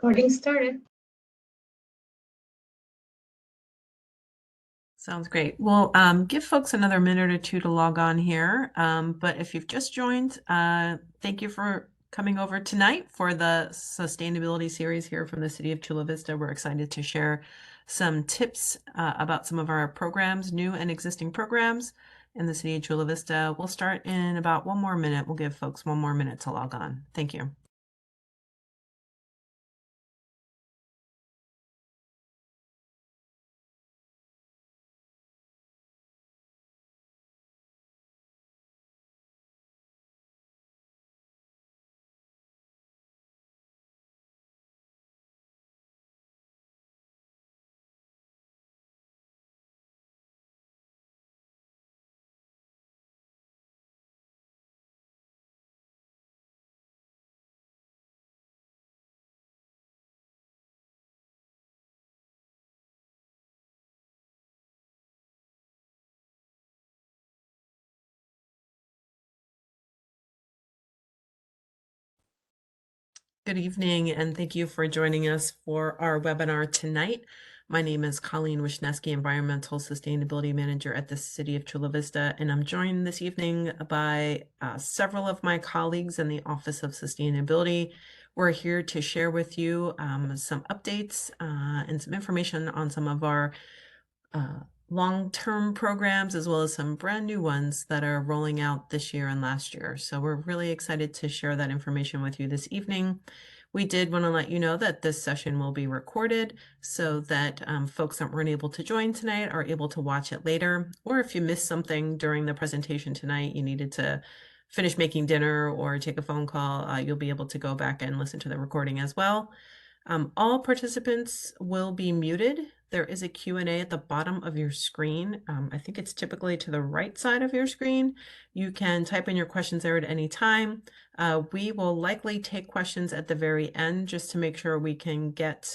Recording started. Sounds great. We'll give folks another minute or two to log on here. But if you've just joined, thank you for coming over tonight for the sustainability series here from the City of Chula Vista. We're excited to share some tips about some of our programs, new and existing programs in the City of Chula Vista. We'll start in about one more minute. We'll give folks one more minute to log on. Thank you. Good evening, and thank you for joining us for our webinar tonight. My name is Colleen Wisniewski, Environmental Sustainability Manager at the City of Chula Vista, and I'm joined this evening by several of my colleagues in the Office of Sustainability. We're here to share with you some updates and some information on some of our long-term programs, as well as some brand new ones that are rolling out this year and last year. So we're really excited to share that information with you this evening. We did want to let you know that this session will be recorded so that folks that weren't able to join tonight are able to watch it later. Or if you missed something during the presentation tonight, you needed to finish making dinner or take a phone call, you'll be able to go back and listen to the recording as well. All participants will be muted. There is a Q&A at the bottom of your screen. I think it's typically to the right side of your screen. You can type in your questions there at any time. We will likely take questions at the very end just to make sure we can get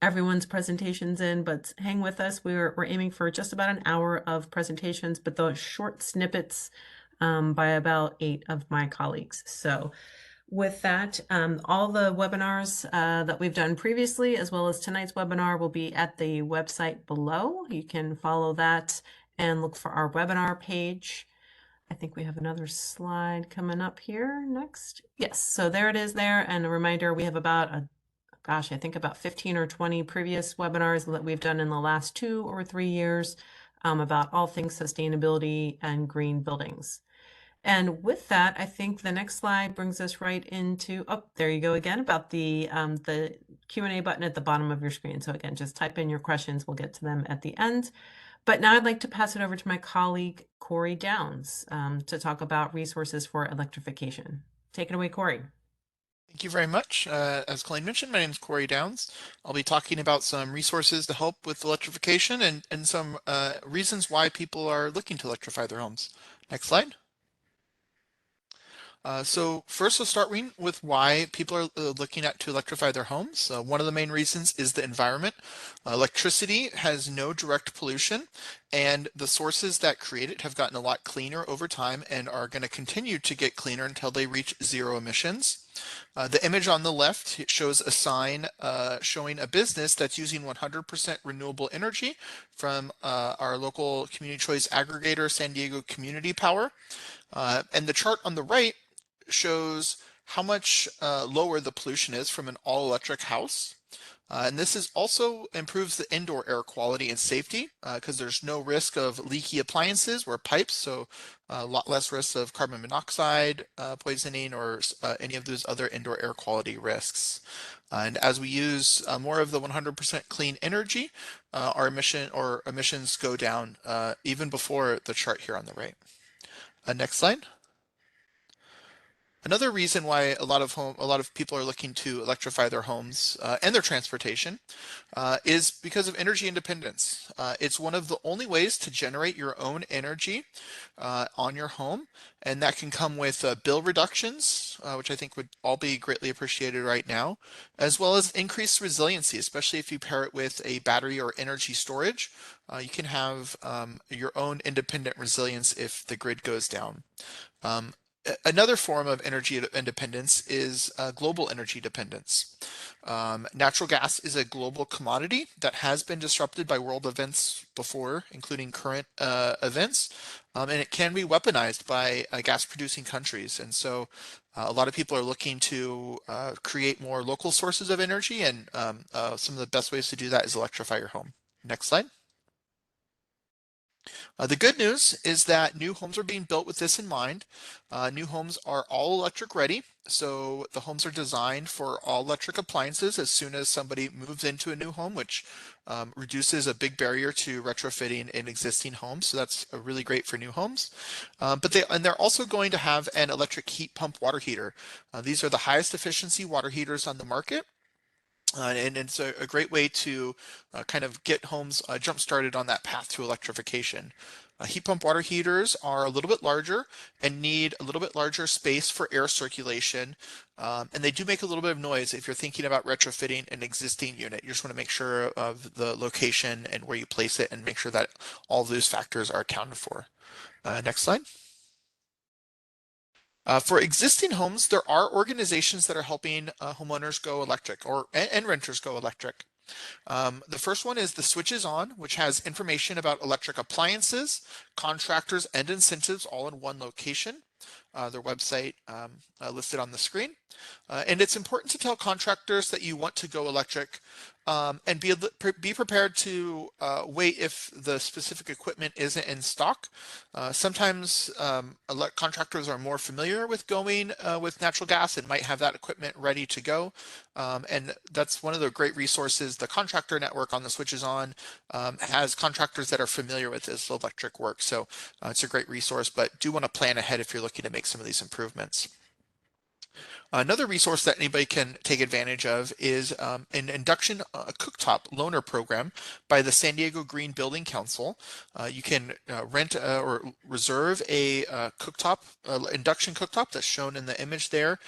everyone's presentations in, but hang with us. We're aiming for just about an hour of presentations, but those short snippets by about 8 of my colleagues. So with that, all the webinars that we've done previously, as well as tonight's webinar, will be at the website below. You can follow that and look for our webinar page. I think we have another slide coming up here next. Yes, so there it is there. And a reminder, we have about I think about 15 or 20 previous webinars that we've done in the last 2 or 3 years about all things sustainability and green buildings. And with that, I think the next slide brings us right into, oh, there you go again, about the Q&A button at the bottom of your screen. So again, just type in your questions. We'll get to them at the end. But now I'd like to pass it over to my colleague, Corey Downs, to talk about resources for electrification. Take it away, Corey. Thank you very much. As Colleen mentioned, my name is Corey Downs. I'll be talking about some resources to help with electrification and some reasons why people are looking to electrify their homes. Next slide. So first, we'll start with why people are looking to electrify their homes. One of the main reasons is the environment. Electricity has no direct pollution, and the sources that create it have gotten a lot cleaner over time and are going to continue to get cleaner until they reach zero emissions. The image on the left shows a sign showing a business that's using 100% renewable energy from our local community choice aggregator, San Diego Community Power. And the chart on the right shows how much lower the pollution is from an all-electric house. And this is also improves the indoor air quality and safety because there's no risk of leaky appliances or pipes, so a lot less risk of carbon monoxide poisoning or any of those other indoor air quality risks. And as we use more of the 100% clean energy, our emissions go down even before the chart here on the right. Next slide. Another reason why a lot of people are looking to electrify their homes and their transportation is because of energy independence. It's one of the only ways to generate your own energy on your home, and that can come with bill reductions, which I think would all be greatly appreciated right now, as well as increased resiliency, especially if you pair it with a battery or energy storage. You can have your own independent resilience if the grid goes down. Another form of energy independence is global energy dependence. Natural gas is a global commodity that has been disrupted by world events before, including current events, and it can be weaponized by gas-producing countries. And so a lot of people are looking to create more local sources of energy, and some of the best ways to do that is electrify your home. Next slide. The good news is that new homes are being built with this in mind. New homes are all electric ready. So the homes are designed for all electric appliances as soon as somebody moves into a new home, which reduces a big barrier to retrofitting in existing homes. So that's really great for new homes. But they're also going to have an electric heat pump water heater. These are the highest efficiency water heaters on the market. And it's a great way to kind of get homes jump started on that path to electrification. Heat pump water heaters are a little bit larger and need a little bit larger space for air circulation. And they do make a little bit of noise if you're thinking about retrofitting an existing unit. You just want to make sure of the location and where you place it and make sure that all those factors are accounted for. Next slide. For existing homes, there are organizations that are helping homeowners go electric and renters go electric. The first one is the Switches On, which has information about electric appliances, contractors, and incentives all in one location. Their website listed on the screen. And it's important to tell contractors that you want to go electric and be prepared to wait if the specific equipment isn't in stock. Sometimes contractors are more familiar with going with natural gas and might have that equipment ready to go. And that's one of the great resources. The contractor network on the Switches On has contractors that are familiar with this electric work. So it's a great resource, but do want to plan ahead if you're looking to make some of these improvements. Another resource that anybody can take advantage of is an induction cooktop loaner program by the San Diego Green Building Council. You can rent or reserve a induction cooktop that's shown in the image there,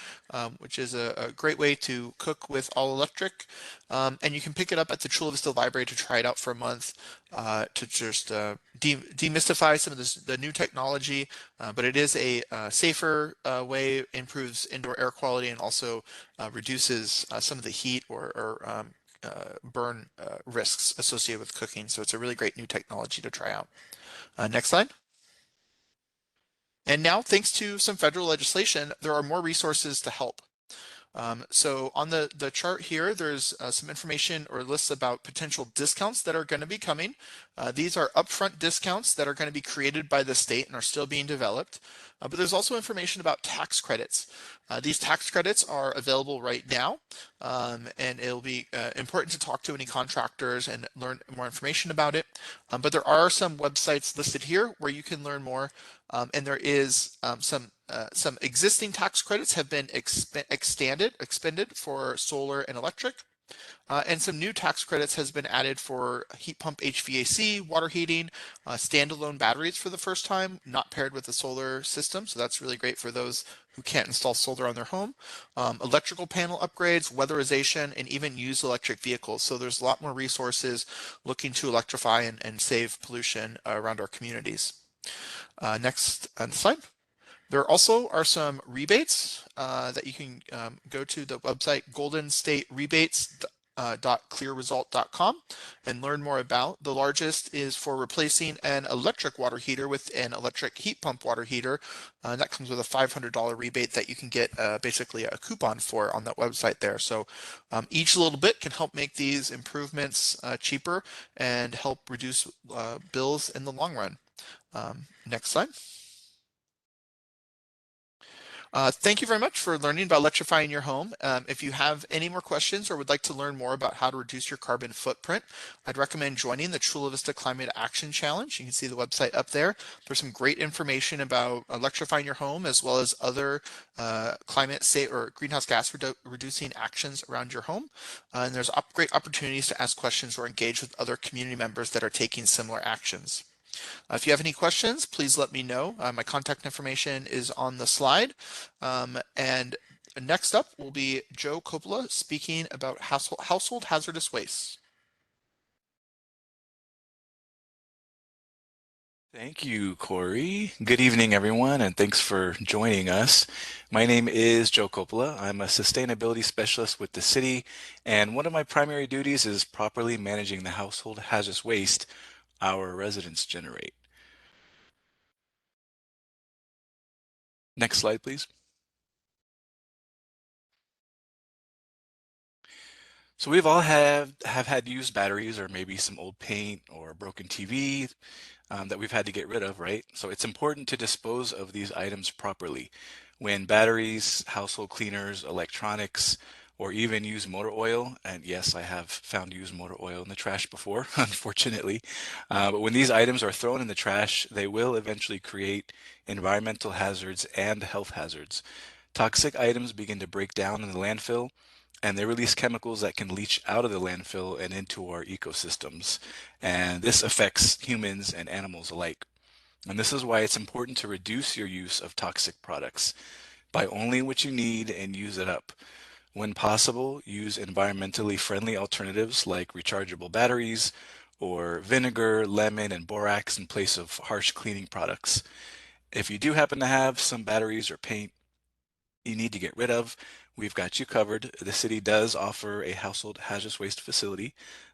which is a great way to cook with all electric. And you can pick it up at the Chula Vista Library to try it out for a month to just demystify some of the new technology, but it is a safer way, improves indoor air quality, and also reduces some of the heat or burn risks associated with cooking. So it's a really great new technology to try out. Next slide. And now, thanks to some federal legislation, there are more resources to help. So on the chart here, there's some information or lists about potential discounts that are going to be coming. These are upfront discounts that are going to be created by the state and are still being developed. But there's also information about tax credits. These tax credits are available right now, and it'll be important to talk to any contractors and learn more information about it. But there are some websites listed here where you can learn more, and there is some existing tax credits have been expended for solar and electric. And some new tax credits has been added for heat pump HVAC, water heating, standalone batteries for the first time, not paired with a solar system. So that's really great for those who can't install solar on their home. Electrical panel upgrades, weatherization, and even used electric vehicles. So there's a lot more resources looking to electrify and save pollution around our communities. Next slide. There also are some rebates that you can go to the website goldenstaterebates.clearresult.com and learn more about. The largest is for replacing an electric water heater with an electric heat pump water heater. That comes with a $500 rebate that you can get basically a coupon for on that website there. So each little bit can help make these improvements cheaper and help reduce bills in the long run. Next slide. Thank you very much for learning about electrifying your home. If you have any more questions or would like to learn more about how to reduce your carbon footprint, I'd recommend joining the Chula Vista Climate Action Challenge. You can see the website up there. There's some great information about electrifying your home as well as other climate safe or greenhouse gas reducing actions around your home. And there's great opportunities to ask questions or engage with other community members that are taking similar actions. If you have any questions, please let me know. My contact information is on the slide. And next up will be Joe Coppola speaking about household hazardous waste. Thank you, Corey. Good evening, everyone, and thanks for joining us. My name is Joe Coppola. I'm a sustainability specialist with the city, and one of my primary duties is properly managing the household hazardous waste our residents generate. Next slide, please. So we've all have had used batteries or maybe some old paint or a broken TV that we've had to get rid of, right? So it's important to dispose of these items properly. When batteries, household cleaners, electronics, or even used motor oil, and yes, I have found used motor oil in the trash before, unfortunately, but when these items are thrown in the trash, they will eventually create environmental hazards and health hazards. Toxic items begin to break down in the landfill, and they release chemicals that can leach out of the landfill and into our ecosystems. And this affects humans and animals alike. And this is why it's important to reduce your use of toxic products. Buy only what you need and use it up. When possible, use environmentally friendly alternatives like rechargeable batteries or vinegar, lemon, and borax in place of harsh cleaning products. If you do happen to have some batteries or paint you need to get rid of, we've got you covered. The city does offer a household hazardous waste facility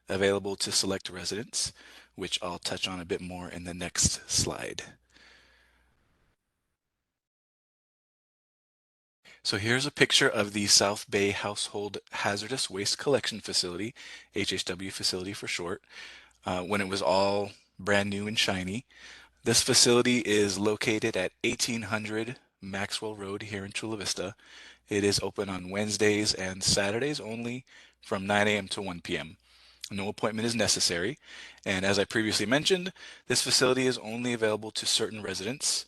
available to select residents, which I'll touch on a bit more in the next slide. So here's a picture of the South Bay Household Hazardous Waste Collection Facility, HHW facility for short, when it was all brand new and shiny. This facility is located at 1800 Maxwell Road here in Chula Vista. It is open on Wednesdays and Saturdays only from 9 a.m. to 1 p.m. No appointment is necessary. And as I previously mentioned, this facility is only available to certain residents,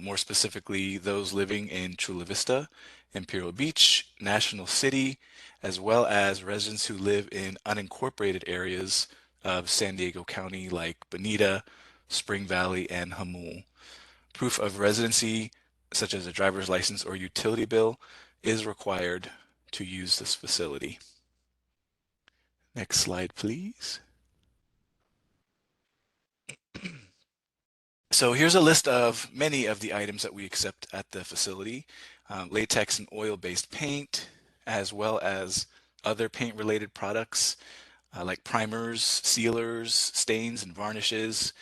more specifically those living in Chula Vista, Imperial Beach, National City, as well as residents who live in unincorporated areas of San Diego County like Bonita, Spring Valley, and Hamul. Proof of residency, such as a driver's license or utility bill, is required to use this facility. Next slide, please. So here's a list of many of the items that we accept at the facility. Latex and oil-based paint, as well as other paint-related products like primers, sealers, stains, and varnishes,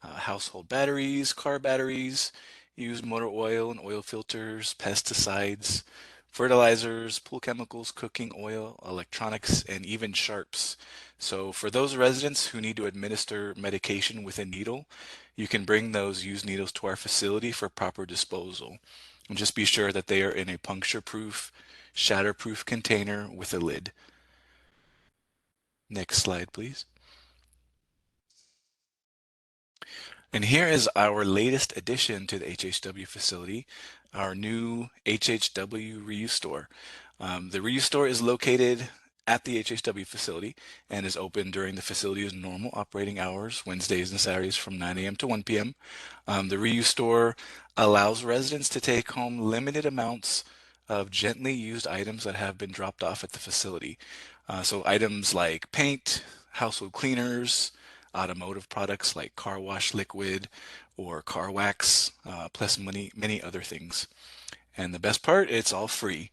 household batteries, car batteries, used motor oil and oil filters, pesticides, fertilizers, pool chemicals, cooking oil, electronics, and even sharps. So for those residents who need to administer medication with a needle, you can bring those used needles to our facility for proper disposal. And just be sure that they are in a puncture-proof, shatter-proof container with a lid. Next slide, please. And here is our latest addition to the HHW facility, our new HHW Reuse Store. The Reuse Store is located at the HHW facility and is open during the facility's normal operating hours, Wednesdays and Saturdays from 9 a.m. to 1 p.m. The Reuse Store allows residents to take home limited amounts of gently used items that have been dropped off at the facility. So items like paint, household cleaners, automotive products like car wash liquid or car wax, plus many other things. And the best part, it's all free.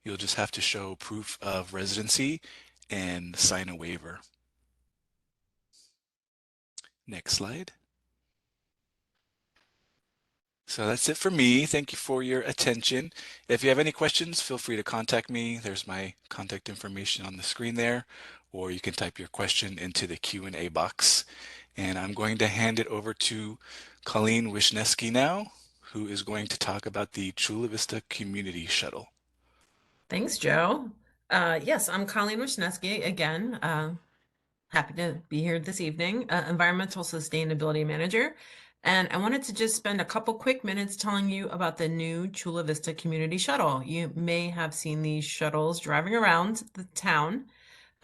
You'll just have to show proof of residency and sign a waiver. Next slide. So that's it for me. Thank you for your attention. If you have any questions, feel free to contact me. There's my contact information on the screen there, or you can type your question into the Q&A box. And I'm going to hand it over to Colleen Wisniewski now, who is going to talk about the Chula Vista Community Shuttle. Thanks, Joe. Yes, I'm Colleen Wisniewski again. Happy to be here this evening, Environmental Sustainability Manager. And I wanted to just spend a couple quick minutes telling you about the new Chula Vista Community Shuttle. You may have seen these shuttles driving around the town.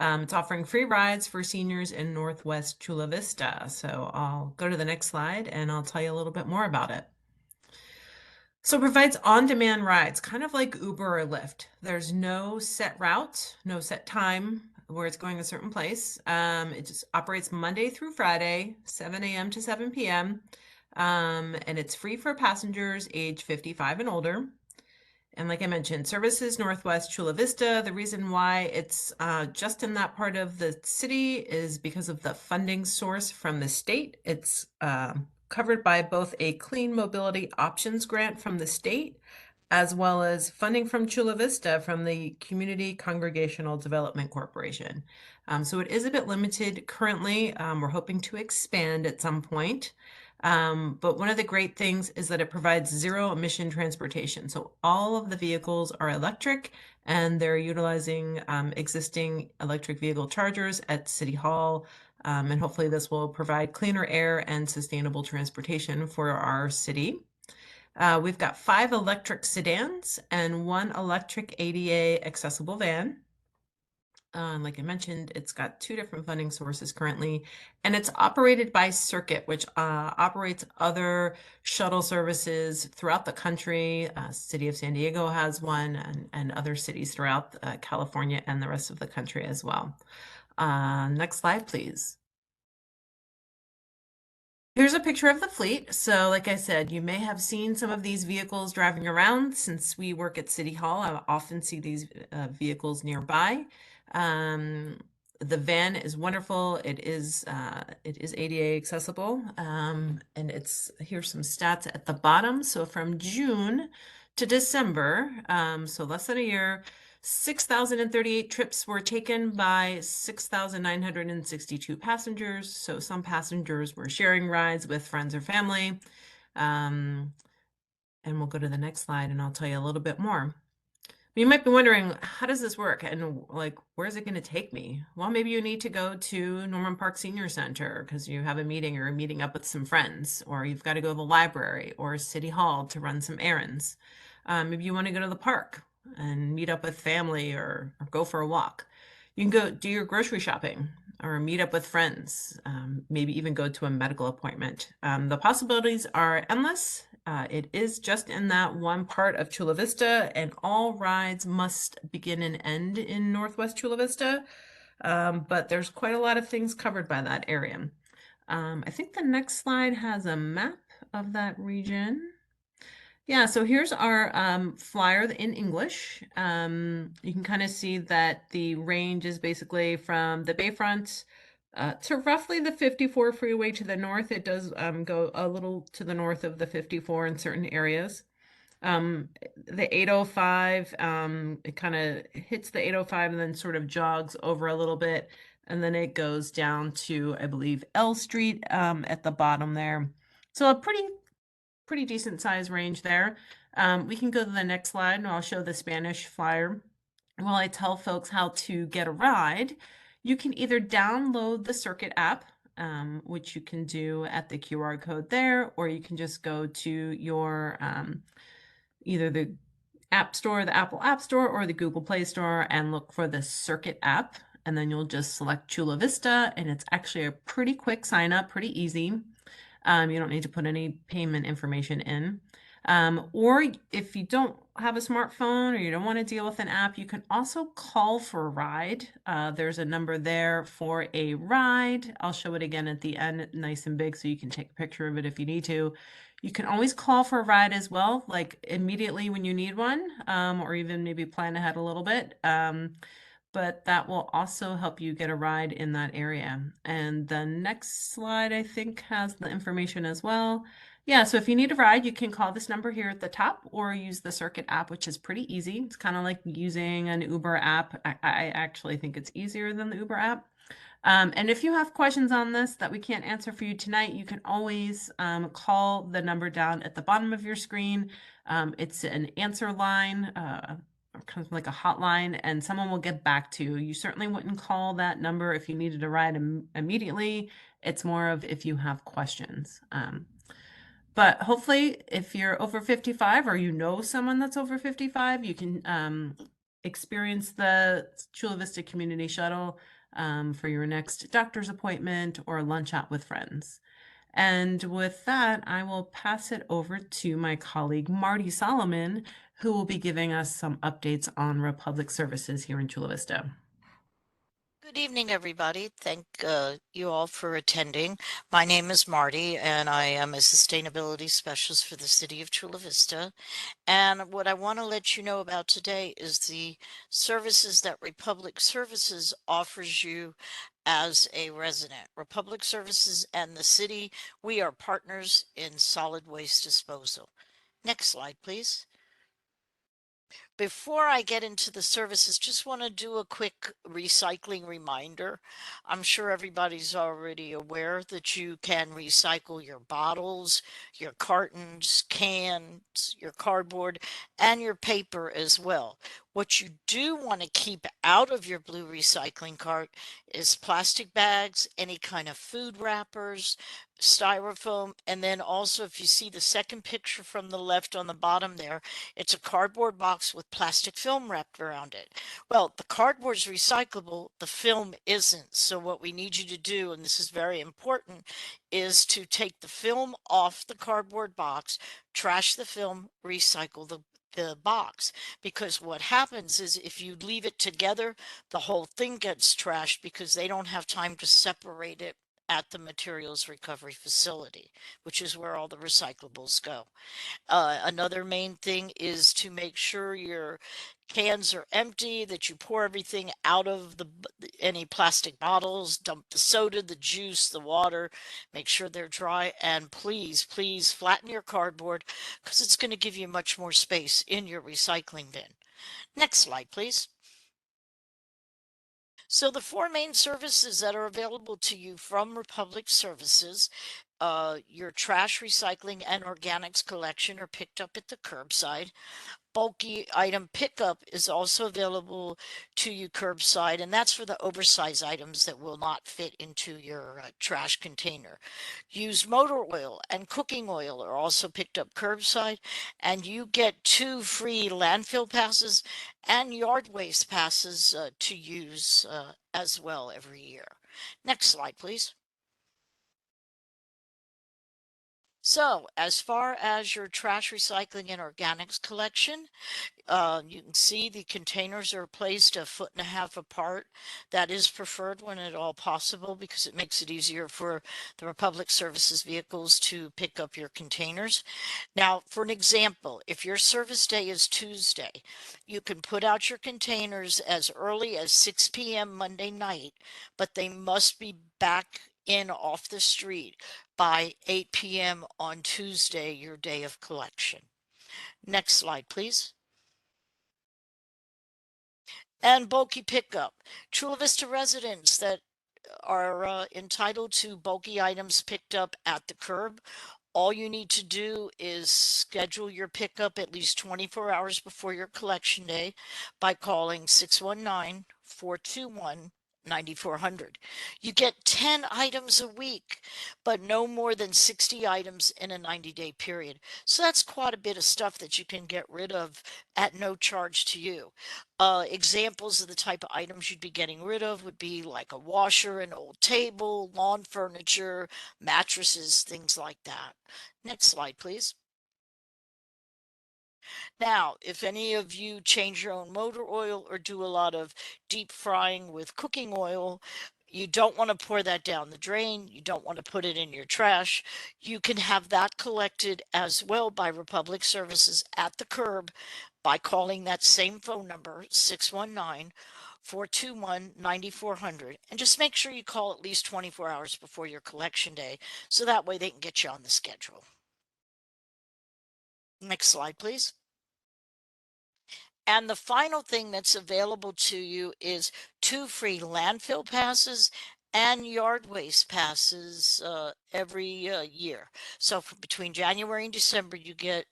It's offering free rides for seniors in Northwest Chula Vista. So I'll go to the next slide and I'll tell you a little bit more about it. So it provides on-demand rides, kind of like Uber or Lyft. There's no set route, no set time where it's going a certain place. It just operates Monday through Friday, 7 a.m. to 7 p.m. And it's free for passengers age 55 and older. And like I mentioned, services Northwest Chula Vista. The reason why it's just in that part of the city is because of the funding source from the state. It's covered by both a Clean Mobility Options Grant from the state, as well as funding from Chula Vista from the Community Congregational Development Corporation. So it is a bit limited currently. We're hoping to expand at some point. But one of the great things is that it provides zero emission transportation. So all of the vehicles are electric and they're utilizing existing electric vehicle chargers at City Hall. And hopefully this will provide cleaner air and sustainable transportation for our city. We've got 5 electric sedans and 1 electric ADA accessible van. Like I mentioned, it's got 2 different funding sources currently, and it's operated by Circuit, which operates other shuttle services throughout the country. City of San Diego has one, and other cities throughout California and the rest of the country as well. Next slide, please. Here's a picture of the fleet. So like I said, you may have seen some of these vehicles driving around. Since we work at City Hall, I often see these vehicles nearby. The van is wonderful. It is ADA accessible. And here's some stats at the bottom. So from June to December, so less than a year, 6,038 trips were taken by 6,962 passengers. So some passengers were sharing rides with friends or family. And we'll go to the next slide and I'll tell you a little bit more. You might be wondering, how does this work? And like, where is it going to take me? Well, maybe you need to go to Norman Park Senior Center because you have a meeting or a meeting up with some friends, or you've got to go to the library or City Hall to run some errands. Maybe you want to go to the park and meet up with family or go for a walk. You can go do your grocery shopping or meet up with friends, maybe even go to a medical appointment. The possibilities are endless. It is just in that one part of Chula Vista, and all rides must begin and end in Northwest Chula Vista. But there's quite a lot of things covered by that area. I think the next slide has a map of that region. Yeah, so here's our flyer in English. You can kind of see that the range is basically from the Bayfront to roughly the 54 freeway to the north. It does go a little to the north of the 54 in certain areas. The 805, it kind of hits the 805 and then sort of jogs over a little bit. And then it goes down to, I believe, L Street at the bottom there. So a pretty decent size range there. We can go to the next slide and I'll show the Spanish flyer. While I tell folks how to get a ride, you can either download the Circuit app, which you can do at the QR code there, or you can just go to your either the App Store, the Apple App Store, or the Google Play Store and look for the Circuit app. And then you'll just select Chula Vista, and it's actually a pretty quick sign up, pretty easy. You don't need to put any payment information in. Or if you don't have a smartphone or you don't want to deal with an app, you can also call for a ride. There's a number there for a ride. I'll show it again at the end, nice and big, so you can take a picture of it if you need to. You can always call for a ride as well, like immediately when you need one, or even maybe plan ahead a little bit. But that will also help you get a ride in that area. And the next slide, I think, has the information as well. Yeah, so if you need a ride, you can call this number here at the top or use the Circuit app, which is pretty easy. It's kind of like using an Uber app. I actually think it's easier than the Uber app. And if you have questions on this that we can't answer for you tonight, you can always call the number down at the bottom of your screen. It's an answer line, kind of like a hotline, and someone will get back to you. You certainly wouldn't call that number if you needed a ride immediately. It's more of if you have questions. But hopefully, if you're over 55 or you know someone that's over 55, you can experience the Chula Vista Community Shuttle for your next doctor's appointment or lunch out with friends. And with that, I will pass it over to my colleague, Marty Solomon, who will be giving us some updates on Republic services here in Chula Vista. Good evening, everybody. Thank you all for attending. My name is Marty, and I am a sustainability specialist for the city of Chula Vista. And what I want to let you know about today is the services that Republic Services offers you as a resident. Republic Services and the city, we are partners in solid waste disposal. Next slide, please. Before I get into the services, just want to do a quick recycling reminder. I'm sure everybody's already aware that you can recycle your bottles, your cartons, cans, your cardboard, and your paper as well. What you do want to keep out of your blue recycling cart is plastic bags, any kind of food wrappers, styrofoam, and then also if you see the second picture from the left on the bottom there, it's a cardboard box with plastic film wrapped around it. Well, the cardboard's recyclable, the film isn't. So what we need you to do, and this is very important, is to take the film off the cardboard box, trash the film, recycle the box. Because what happens is if you leave it together, the whole thing gets trashed because they don't have time to separate it at the materials recovery facility, which is where all the recyclables go. Another main thing is to make sure your cans are empty, that you pour everything out of any plastic bottles, dump the soda, the juice, the water, make sure they're dry, and please, please flatten your cardboard because it's going to give you much more space in your recycling bin. Next slide, please. So the four main services that are available to you from Republic Services, your trash recycling and organics collection are picked up at the curbside. Bulky item pickup is also available to you curbside, and that's for the oversized items that will not fit into your trash container. Used motor oil and cooking oil are also picked up curbside, and you get 2 free landfill passes and yard waste passes to use as well every year. Next slide, please. So, as far as your trash recycling and organics collection, you can see the containers are placed 1.5 feet apart. That is preferred when at all possible because it makes it easier for the Republic Services vehicles to pick up your containers. Now, for an example, if your service day is Tuesday, you can put out your containers as early as 6 p.m. Monday night, but they must be back in off the street by 8 p.m. on Tuesday, your day of collection. Next slide, please. And bulky pickup. Chula Vista residents that are entitled to bulky items picked up at the curb. All you need to do is schedule your pickup at least 24 hours before your collection day by calling 619-421-9400. You get 10 items a week, but no more than 60 items in a 90-day period. So that's quite a bit of stuff that you can get rid of at no charge to you. Examples of the type of items you'd be getting rid of would be like a washer, an old table, lawn furniture, mattresses, things like that. Next slide, please. Now, if any of you change your own motor oil or do a lot of deep frying with cooking oil, you don't want to pour that down the drain. You don't want to put it in your trash. You can have that collected as well by Republic Services at the curb by calling that same phone number, 619-421-9400. And just make sure you call at least 24 hours before your collection day so that way they can get you on the schedule. Next slide, please. And the final thing that's available to you is 2 free landfill passes and yard waste passes every year. So between January and December, you get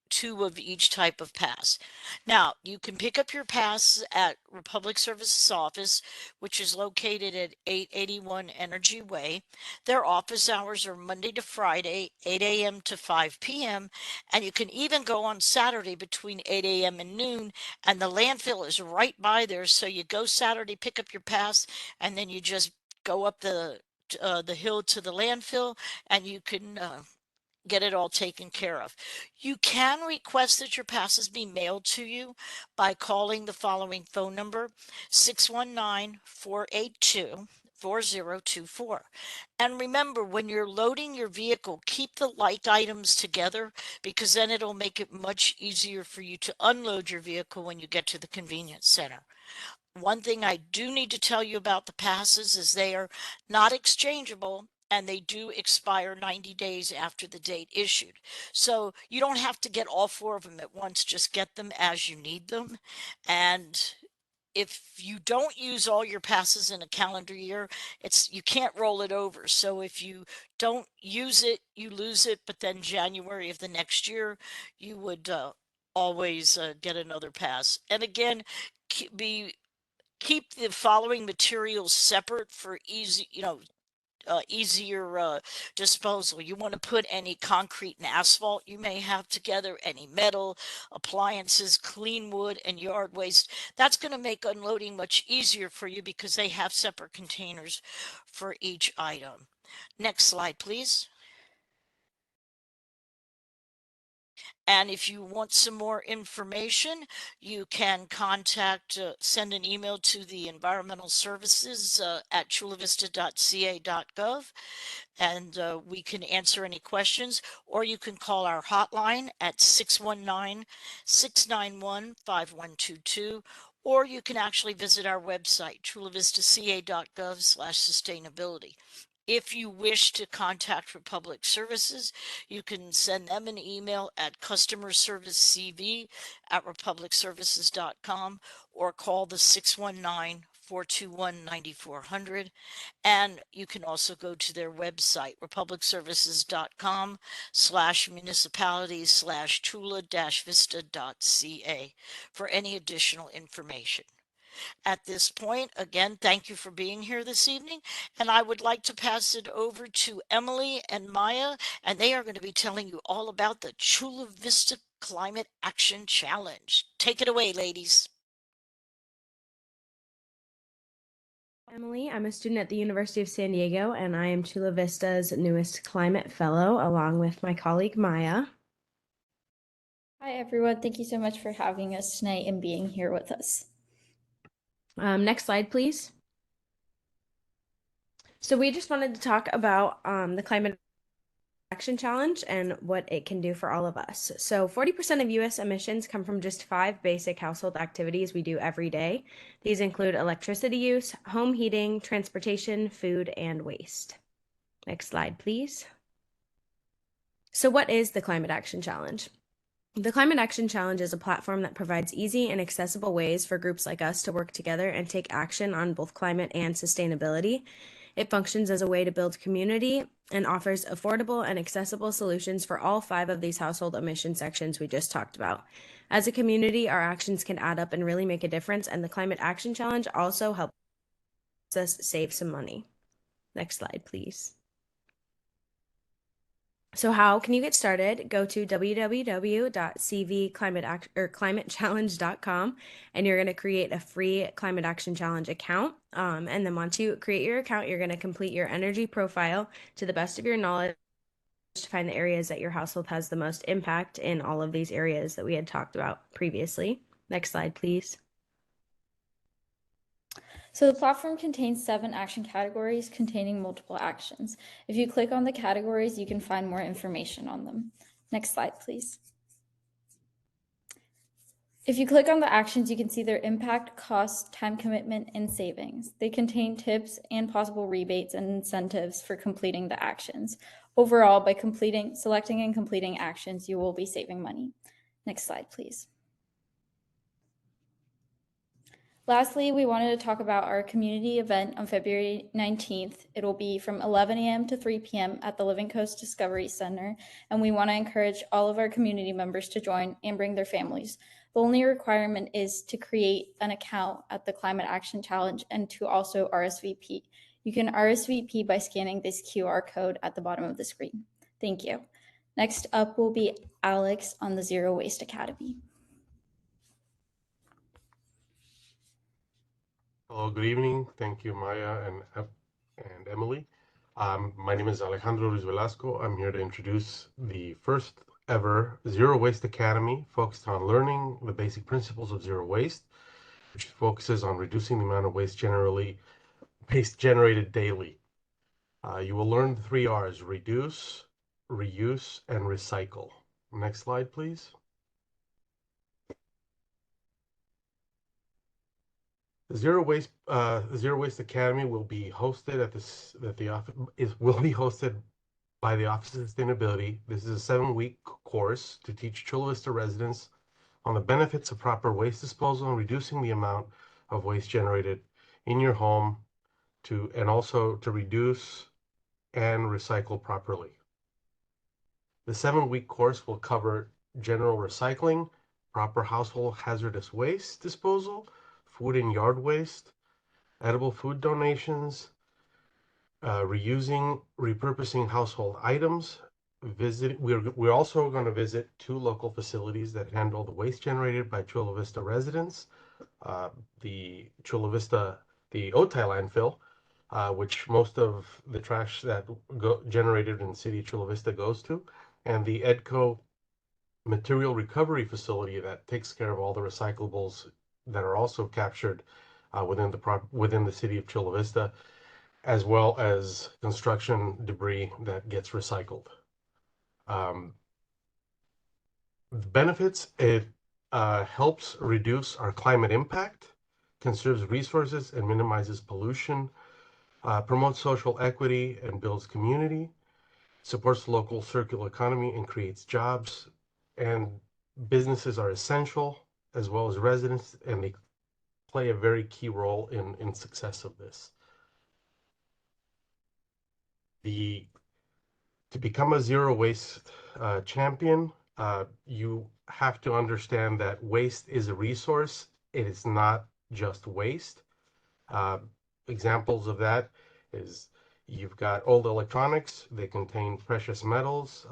two of each type of pass. Now, you can pick up your pass at Republic Services office, which is located at 881 Energy Way. Their office hours are Monday to Friday, 8 a.m. to 5 p.m. And you can even go on Saturday between 8 a.m. and noon, and the landfill is right by there. So you go Saturday, pick up your pass, and then you just go up the hill to the landfill, and you can get it all taken care of. You can request that your passes be mailed to you by calling the following phone number, 619-482-4024. And remember, when you're loading your vehicle, keep the light items together because then it'll make it much easier for you to unload your vehicle when you get to the convenience center. One thing I do need to tell you about the passes is they are not exchangeable and they do expire 90 days after the date issued. So you don't have to get all 4 of them at once, just get them as you need them. And if you don't use all your passes in a calendar year, you can't roll it over. So if you don't use it, you lose it, but then January of the next year, you would always get another pass. And again, keep the following materials separate for easier disposal. You want to put any concrete and asphalt you may have together, any metal, appliances, clean wood, and yard waste. That's going to make unloading much easier for you because they have separate containers for each item. Next slide, please. And if you want some more information, you can send an email to the environmental services at chulavista.ca.gov, and we can answer any questions, or you can call our hotline at 619-691-5122, or you can actually visit our website, chulavistaca.gov/sustainability. If you wish to contact Republic Services, you can send them an email at customerserviceCV@republicservices.com or call the 619-421-9400. And you can also go to their website, republicservices.com/municipalities/chula-vista.ca for any additional information. At this point, again, thank you for being here this evening. And I would like to pass it over to Emily and Maya, and they are going to be telling you all about the Chula Vista Climate Action Challenge. Take it away, ladies. Emily, I'm a student at the University of San Diego, and I am Chula Vista's newest climate fellow, along with my colleague Maya. Hi, everyone. Thank you so much for having us tonight and being here with us. Next slide, please. So we just wanted to talk about the Climate Action Challenge and what it can do for all of us. So 40% of U.S. emissions come from just 5 basic household activities we do every day. These include electricity use, home heating, transportation, food, and waste. Next slide, please. So what is the Climate Action Challenge? The Climate Action Challenge is a platform that provides easy and accessible ways for groups like us to work together and take action on both climate and sustainability. It functions as a way to build community and offers affordable and accessible solutions for all 5 of these household emission sections we just talked about. As a community, our actions can add up and really make a difference, and the Climate Action Challenge also helps us save some money. Next slide, please. So how can you get started? Go to www.cvclimatechallenge.com and you're going to create a free Climate Action Challenge account. And then once you create your account, you're going to complete your energy profile to the best of your knowledge to find the areas that your household has the most impact in all of these areas that we had talked about previously. Next slide, please. So the platform contains 7 action categories containing multiple actions. If you click on the categories, you can find more information on them. Next slide, please. If you click on the actions, you can see their impact, cost, time commitment, and savings. They contain tips and possible rebates and incentives for completing the actions. Overall, by selecting and completing actions, you will be saving money. Next slide, please. Lastly, we wanted to talk about our community event on February 19th. It will be from 11 a.m. to 3 p.m. at the Living Coast Discovery Center, and we want to encourage all of our community members to join and bring their families. The only requirement is to create an account at the Climate Action Challenge and to also RSVP. You can RSVP by scanning this QR code at the bottom of the screen. Thank you. Next up will be Alex on the Zero Waste Academy. Hello, good evening. Thank you, Maya and Emily. My name is Alejandro Ruiz Velasco. I'm here to introduce the first ever Zero Waste Academy focused on learning the basic principles of zero waste, which focuses on reducing the amount of waste generated daily. You will learn the 3 R's: reduce, reuse, and recycle. Next slide, please. The Zero Waste Academy will be hosted will be hosted by the Office of Sustainability. This is a 7-week course to teach Chula Vista residents on the benefits of proper waste disposal and reducing the amount of waste generated in your home and also to reduce and recycle properly. The 7-week course will cover general recycling, proper household hazardous waste disposal, food and yard waste, edible food donations, reusing, repurposing household items. We're also going to visit 2 local facilities that handle the waste generated by Chula Vista residents. The Otay landfill, which most of the trash that generated in the city of Chula Vista goes to, and the EDCO material recovery facility that takes care of all the recyclables that are also captured within the city of Chula Vista, as well as construction debris that gets recycled. The benefits: it helps reduce our climate impact, conserves resources and minimizes pollution, promotes social equity and builds community, supports the local circular economy and creates jobs, and businesses are essential as well as residents, and they play a very key role in success of this. To become a zero waste champion, you have to understand that waste is a resource. It is not just waste. Examples of that is you've got old electronics. They contain precious metals,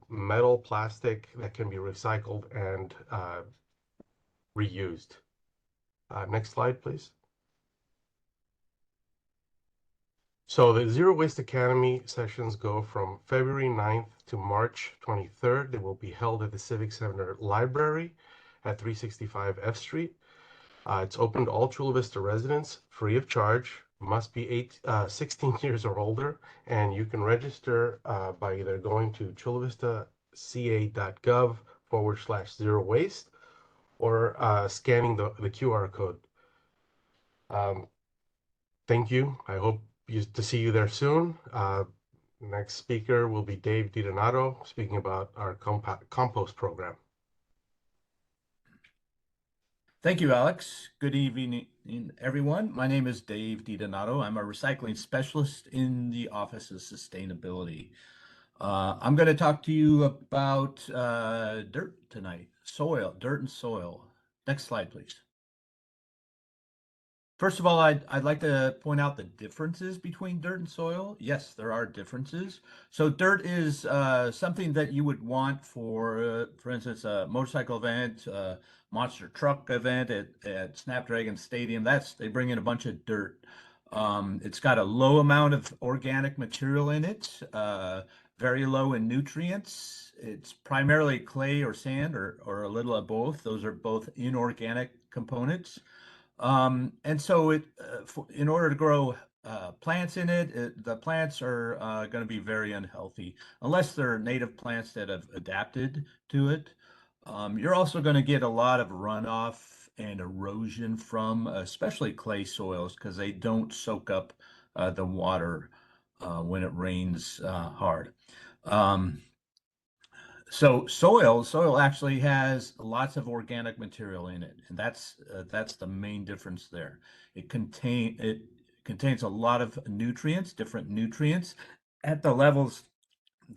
metal, plastic that can be recycled and reused. Next slide, please. So the Zero Waste Academy sessions go from February 9th to March 23rd. They will be held at the Civic Center Library at 365 F Street. It's open to all Chula Vista residents, free of charge, must be 16 years or older, and you can register by either going to chulavistaca.gov/zero waste or scanning the QR code. Thank you. I hope to see you there soon. Next speaker will be Dave DiDonato speaking about our compost program. Thank you, Alex. Good evening, everyone. My name is Dave DiDonato. I'm a recycling specialist in the Office of Sustainability. I'm going to talk to you about dirt tonight, dirt and soil. Next slide, please. First of all, I'd like to point out the differences between dirt and soil. Yes, there are differences. So dirt is something that you would want for instance, a motorcycle event, a monster truck event at Snapdragon Stadium. They bring in a bunch of dirt. It's got a low amount of organic material in it, very low in nutrients. It's primarily clay or sand or a little of both. Those are both inorganic components. And so in order to grow plants in it, the plants are going to be very unhealthy unless they're native plants that have adapted to it. You're also going to get a lot of runoff and erosion from especially clay soils because they don't soak up the water when it rains hard. So soil actually has lots of organic material in it, and that's the main difference there. It contains a lot of nutrients, different nutrients at the levels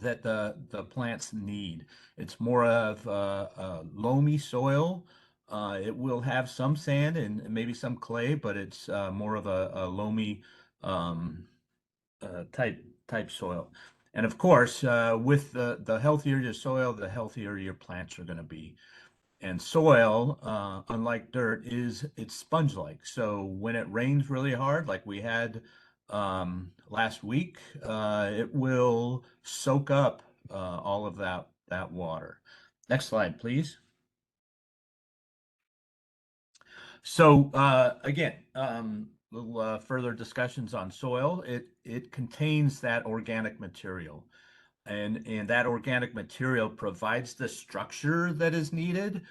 that the plants need. It's more of a loamy soil. It will have some sand and maybe some clay, but it's more of a loamy type soil. And of course, with the healthier your soil, the healthier your plants are going to be. And soil, unlike dirt, it's sponge-like. So when it rains really hard, like we had last week, it will soak up all of that water. Next slide, please. So again, little further discussions on soil. It contains that organic material, and that organic material provides the structure that is needed,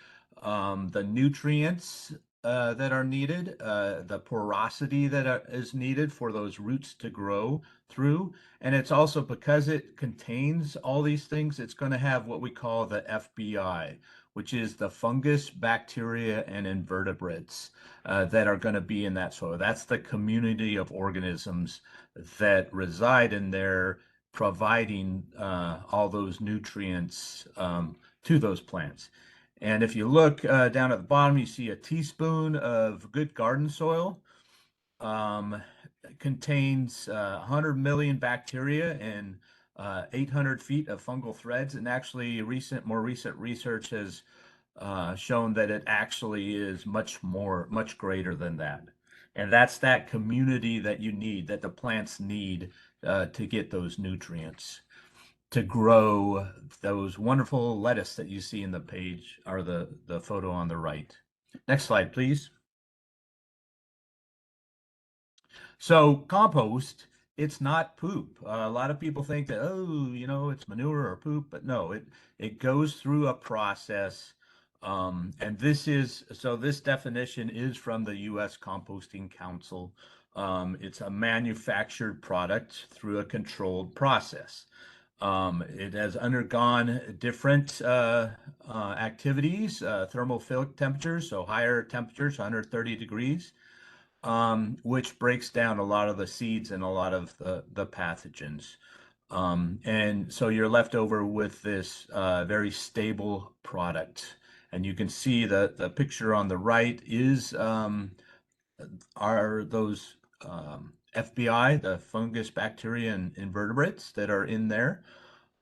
the nutrients that are needed, the porosity that is needed for those roots to grow through. And it's also, because it contains all these things, it's going to have what we call the FBI, which is the fungus, bacteria, and invertebrates that are going to be in that soil. That's the community of organisms that reside in there, providing all those nutrients to those plants. And if you look down at the bottom, you see a teaspoon of good garden soil. Contains 100 million bacteria and 800 feet of fungal threads. And actually, more recent research has shown that it actually is much greater than that. And that's that community that you need, that the plants need to get those nutrients to grow those wonderful lettuce that you see in the page, or the photo on the right. Next slide, please. So compost, it's not poop. A lot of people think that, oh, it's manure or poop, but no, it goes through a process. And this definition is from the U.S. Composting Council. It's a manufactured product through a controlled process. It has undergone different activities, thermophilic temperatures, so higher temperatures, 130 degrees, which breaks down a lot of the seeds and a lot of the pathogens. And so you're left over with this very stable product. And you can see the picture on the right is are those FBI, the fungus, bacteria, and invertebrates that are in there.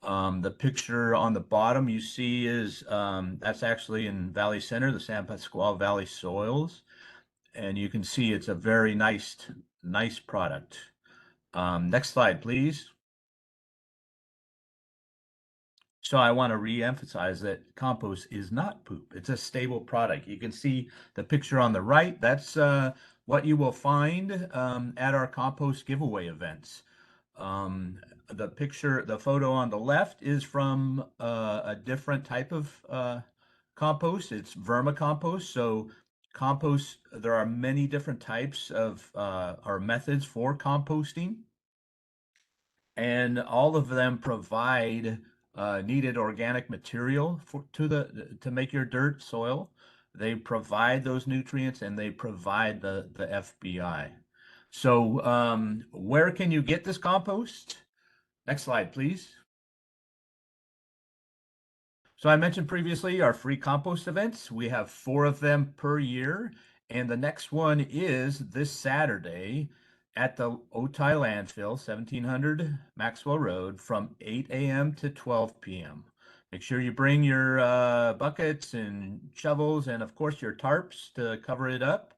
The picture on the bottom you see is that's actually in Valley Center, the San Pasqual Valley soils. And you can see it's a very nice product. Next slide, please. So I want to re-emphasize that compost is not poop. It's a stable product. You can see the picture on the right. That's what you will find at our compost giveaway events. The photo on the left is from a different type of compost. It's vermicompost. So compost, there are many different types of or methods for composting, and all of them provide needed organic material to make your dirt soil. They provide those nutrients, and they provide the FBI. So where can you get this compost? Next slide, please. So I mentioned previously our free compost events. We have 4 of them per year, and the next one is this Saturday at the Otay Landfill, 1700 Maxwell Road, from 8 a.m. to 12 p.m. Make sure you bring your buckets and shovels, and of course your tarps to cover it up.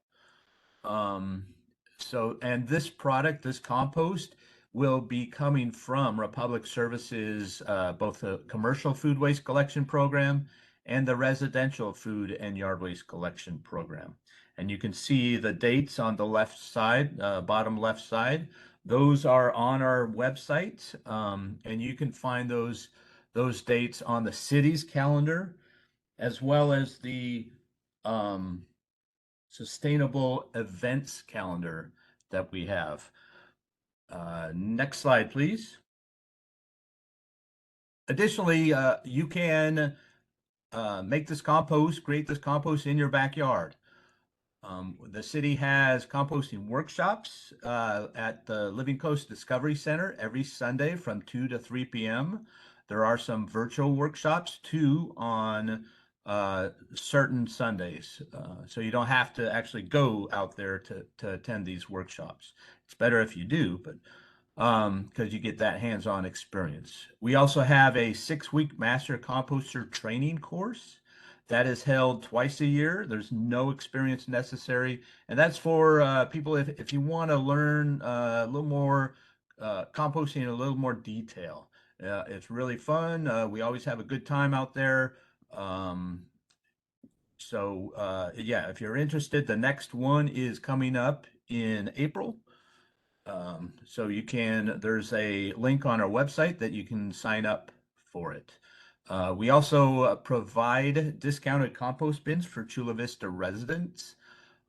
And this product, this compost, will be coming from Republic Services, both the commercial food waste collection program and the residential food and yard waste collection program. And you can see the dates on the left side, bottom left side. Those are on our website, and you can find those dates on the city's calendar, as well as the sustainable events calendar that we have. Next slide, please. Additionally, you can make this compost, create this compost in your backyard. The city has composting workshops at the Living Coast Discovery Center every Sunday from 2 to 3 p.m. There are some virtual workshops too on certain Sundays. So you don't have to actually go out there to attend these workshops. It's better if you do, but because you get that hands-on experience. We also have a 6-week master composter training course That is held twice a year. There's no experience necessary. And that's for people if you want to learn a little more composting in a little more detail. It's really fun. We always have a good time out there. Yeah, if you're interested, the next one is coming up in April. So there's a link on our website that you can sign up for it. We also provide discounted compost bins for Chula Vista residents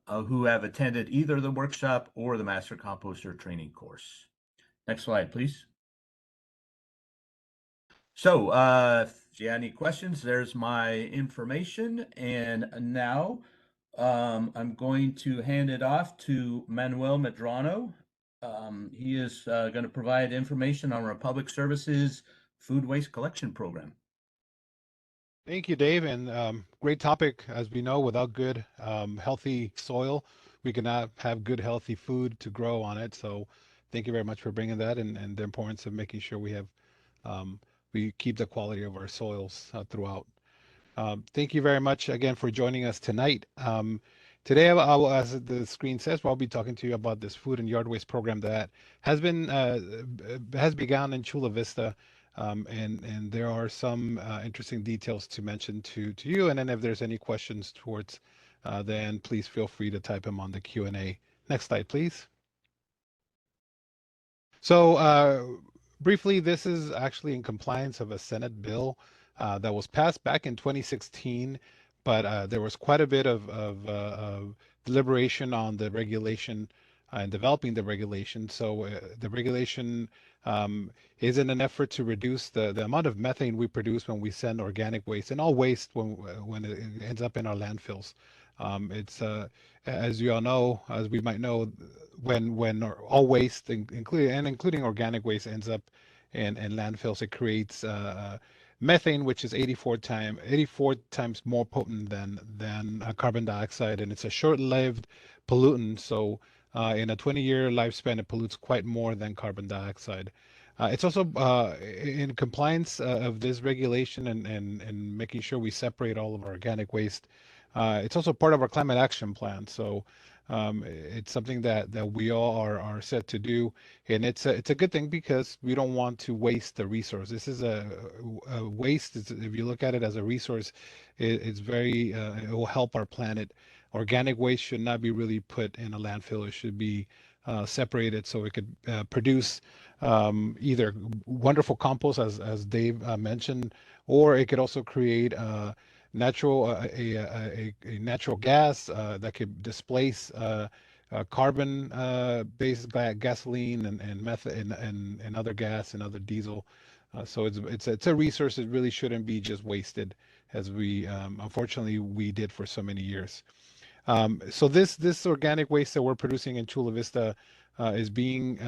who have attended either the workshop or the Master Composter training course. Next slide, please. So if you have any questions, there's my information. And now I'm going to hand it off to Manuel Medrano. He is going to provide information on our public services food waste collection program. Thank you, Dave, and great topic. As we know, without good, healthy soil, we cannot have good, healthy food to grow on it. So thank you very much for bringing that and the importance of making sure we have, we keep the quality of our soils throughout. Thank you very much again for joining us tonight. Today, I will, as the screen says, I'll be talking to you about this food and yard waste program that has begun in Chula Vista. And there are some interesting details to mention to you. And then if there's any questions towards the end, please feel free to type them on the Q&A. Next slide, please. So briefly, this is actually in compliance of a Senate bill that was passed back in 2016, but there was quite a bit of deliberation on the regulation and developing the regulation. So the regulation is in an effort to reduce the amount of methane we produce when we send organic waste and all waste when it ends up in our landfills. It's as you all know, as we might know, when all waste, including organic waste, ends up in landfills, it creates methane, which is 84 times more potent than carbon dioxide, and it's a short-lived pollutant. So in a 20-year lifespan, it pollutes quite more than carbon dioxide. It's also in compliance of this regulation and making sure we separate all of our organic waste. It's also part of our climate action plan. So it's something that we all are set to do, and it's a good thing because we don't want to waste the resource. This is a waste. If you look at it as a resource, it's very it will help our planet. Organic waste should not be really put in a landfill. It should be separated so it could produce either wonderful compost, as Dave mentioned, or it could also create a natural gas that could displace carbon based gasoline and methane and other gas and other diesel. So it's a resource that really shouldn't be just wasted, as we unfortunately we did for so many years. So this organic waste that we're producing in Chula Vista is being,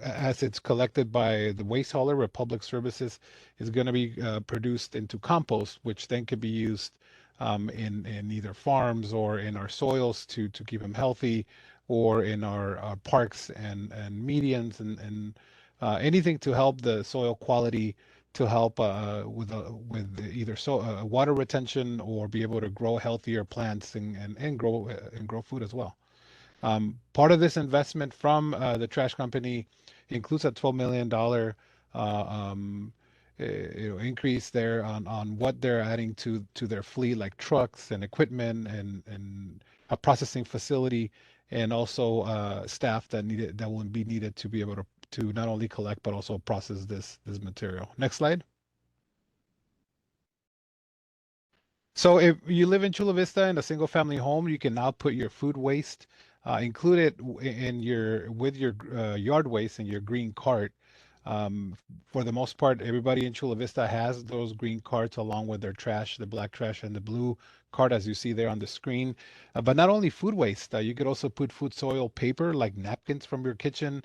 as it's collected by the waste hauler, Republic Services, is going to be produced into compost, which then could be used in either farms or in our soils to keep them healthy, or in our parks and medians and anything to help the soil quality, to help with either water retention or be able to grow healthier plants and grow food as well. Part of this investment from the trash company includes a $12 million increase there on what they're adding to their fleet, like trucks and equipment and a processing facility, and also staff that will be needed to be able to not only collect but also process this material. Next slide. So if you live in Chula Vista in a single family home, you can now put your food waste included with your yard waste in your green cart. For the most part, everybody in Chula Vista has those green carts along with their trash, the black trash and the blue cart, as you see there on the screen. But not only food waste, you could also put food soil paper like napkins from your kitchen,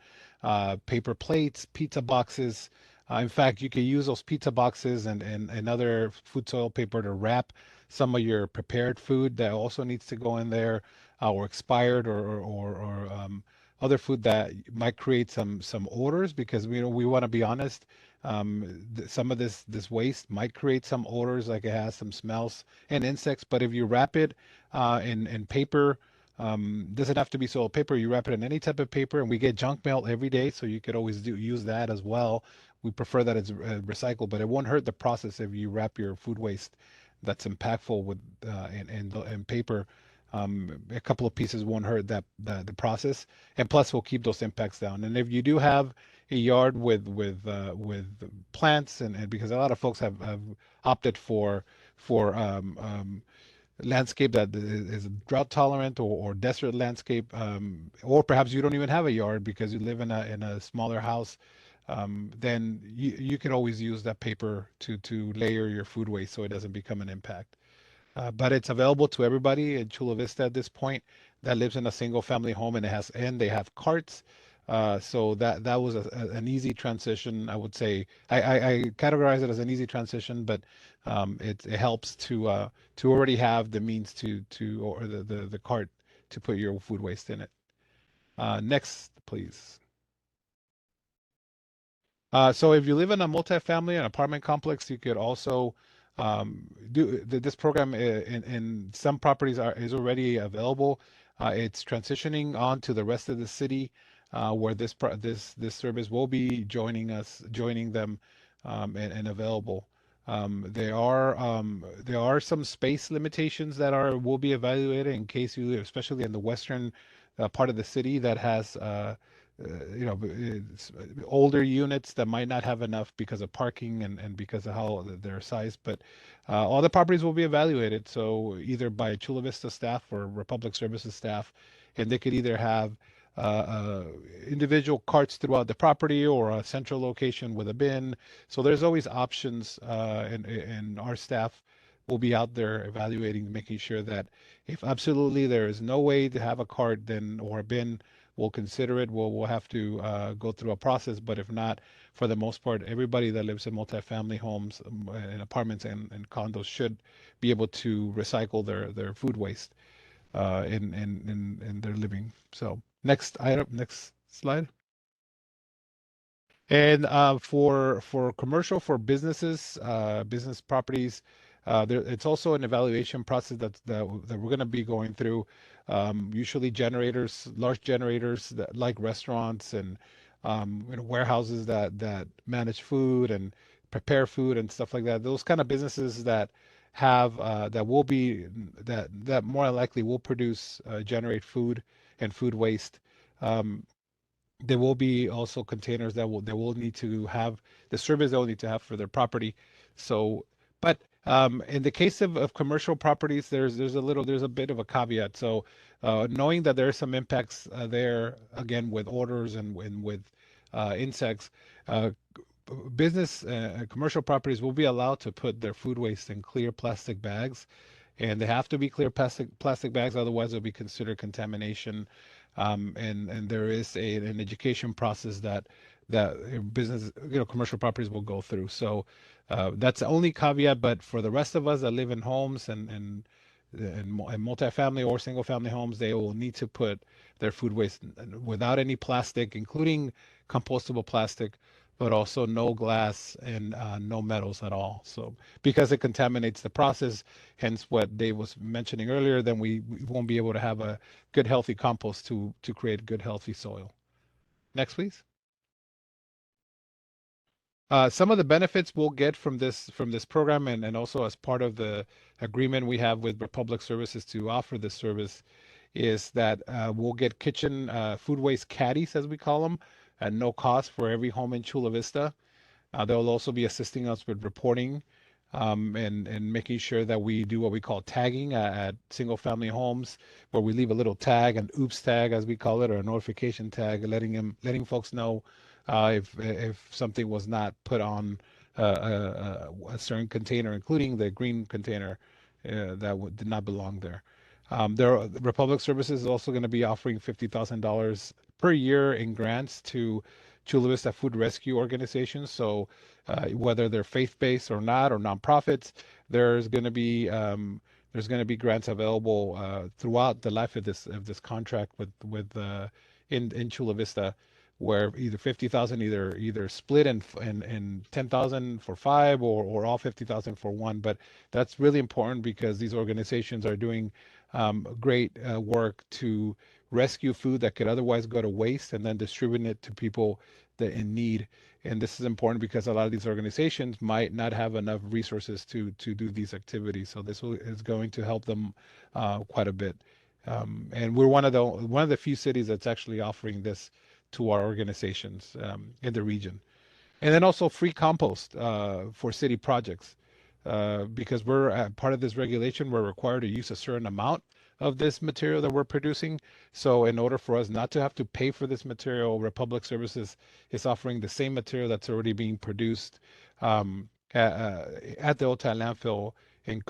paper plates, pizza boxes. In fact, you could use those pizza boxes and other food soil paper to wrap some of your prepared food that also needs to go in there, or expired or other food that might create some odors, because we want to be honest, Some of this waste might create some odors, like it has some smells and insects. But if you wrap it in paper, doesn't have to be soiled paper. You wrap it in any type of paper, and we get junk mail every day, so you could always use that as well. We prefer that it's recycled, but it won't hurt the process if you wrap your food waste that's impactful with in paper. A couple of pieces won't hurt the process, and plus we'll keep those impacts down. And if you do have a yard with plants, and because a lot of folks have opted for landscape that is drought tolerant, or desert landscape, or perhaps you don't even have a yard because you live in a smaller house, then you can always use that paper to layer your food waste so it doesn't become an impact. But it's available to everybody in Chula Vista at this point that lives in a single family home, and they have carts. So that was an easy transition. I would say I categorize it as an easy transition, but it helps to already have the means or the cart to put your food waste in it. Next, please. So if you live in a multifamily, an apartment complex, you could also do this program in some properties is already available. It's transitioning on to the rest of the city, where this service will be joining them, and available. There are some space limitations that will be evaluated in case you live, especially in the western part of the city that has it's older units that might not have enough because of parking and because of how their size. But all the properties will be evaluated, so either by Chula Vista staff or Republic Services staff, and they could either have individual carts throughout the property or a central location with a bin. So there's always options, and our staff will be out there evaluating, making sure that if absolutely there is no way to have a cart or a bin, we'll consider it. We'll have to go through a process, but if not, for the most part, everybody that lives in multifamily homes, and apartments and condos should be able to recycle their food waste in their living. So next item, next slide. And for commercial, for businesses, business properties, it's also an evaluation process that we're going to be going through. Usually large generators like restaurants and warehouses that manage food and prepare food and stuff like that. Those kind of businesses that have that more likely will generate food and food waste. There will be also containers that will need to have the service they'll need to have for their property. So, but in the case of commercial properties, there's a bit of a caveat. So, knowing that there are some impacts there, again with odors and with insects, business commercial properties will be allowed to put their food waste in clear plastic bags, and they have to be clear plastic bags, otherwise it'll be considered contamination. And there is an education process that business, commercial properties will go through. So that's the only caveat. But for the rest of us that live in homes and multifamily or single family homes, they will need to put their food waste without any plastic, including compostable plastic, but also no glass and no metals at all. So because it contaminates the process, hence what Dave was mentioning earlier, then we won't be able to have a good healthy compost to create good healthy soil. Next, please. Some of the benefits we'll get from this program, and also as part of the agreement we have with Republic Services to offer this service, is that we'll get kitchen food waste caddies, as we call them, at no cost for every home in Chula Vista. They'll also be assisting us with reporting, and making sure that we do what we call tagging at single family homes, where we leave a little tag, an oops tag as we call it, or a notification tag, letting folks know if something was not put on a certain container, including the green container that did not belong there. Republic Services is also going to be offering $50,000 per year in grants to Chula Vista food rescue organizations. So whether they're faith-based or not, or nonprofits, there's going to be grants available throughout the life of this contract in Chula Vista, where either 50,000 either split and 10,000 for 5 or all 50,000 for 1. But that's really important because these organizations are doing great work to rescue food that could otherwise go to waste and then distribute it to people that in need. And this is important because a lot of these organizations might not have enough resources to do these activities. So this is going to help them quite a bit. And we're one of the few cities that's actually offering this to our organizations in the region. And then also free compost for city projects. Because we're part of this regulation, we're required to use a certain amount of this material that we're producing. So in order for us not to have to pay for this material, Republic Services is offering the same material that's already being produced at the Otay landfill and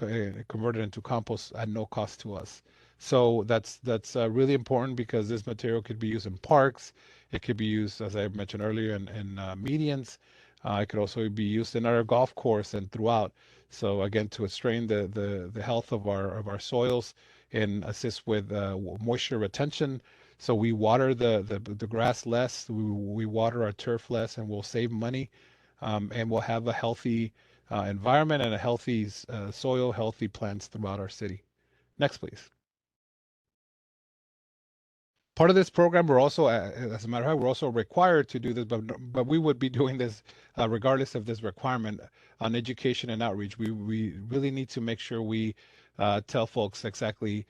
converted into compost at no cost to us. So that's really important because this material could be used in parks. It could be used, as I mentioned earlier, in medians. It could also be used in our golf course and throughout. So again, to strain the health of our soils and assist with moisture retention. So we water the grass less, we water our turf less, and we'll save money, and we'll have a healthy environment and a healthy soil, healthy plants throughout our city. Next, please. Part of this program, we're also, as a matter of fact, we're also required to do this, but we would be doing this regardless of this requirement on education and outreach. We really need to make sure we tell folks exactly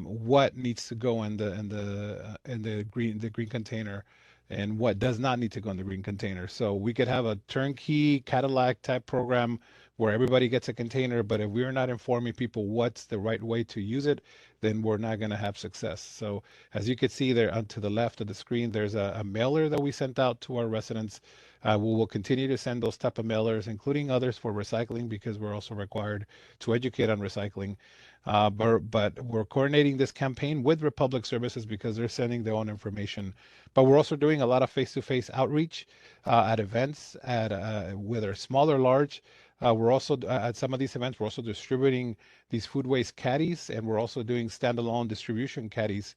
what needs to go in the green container and what does not need to go in the green container. So we could have a turnkey Cadillac type program where everybody gets a container, but if we're not informing people what's the right way to use it, then we're not going to have success. So as you can see there to the left of the screen, there's a mailer that we sent out to our residents. We will continue to send those type of mailers, including others for recycling, because we're also required to educate on recycling. But we're coordinating this campaign with Republic Services because they're sending their own information. But we're also doing a lot of face-to-face outreach at events, whether small or large. We're also at some of these events, we're also distributing these food waste caddies, and we're also doing standalone distribution caddies,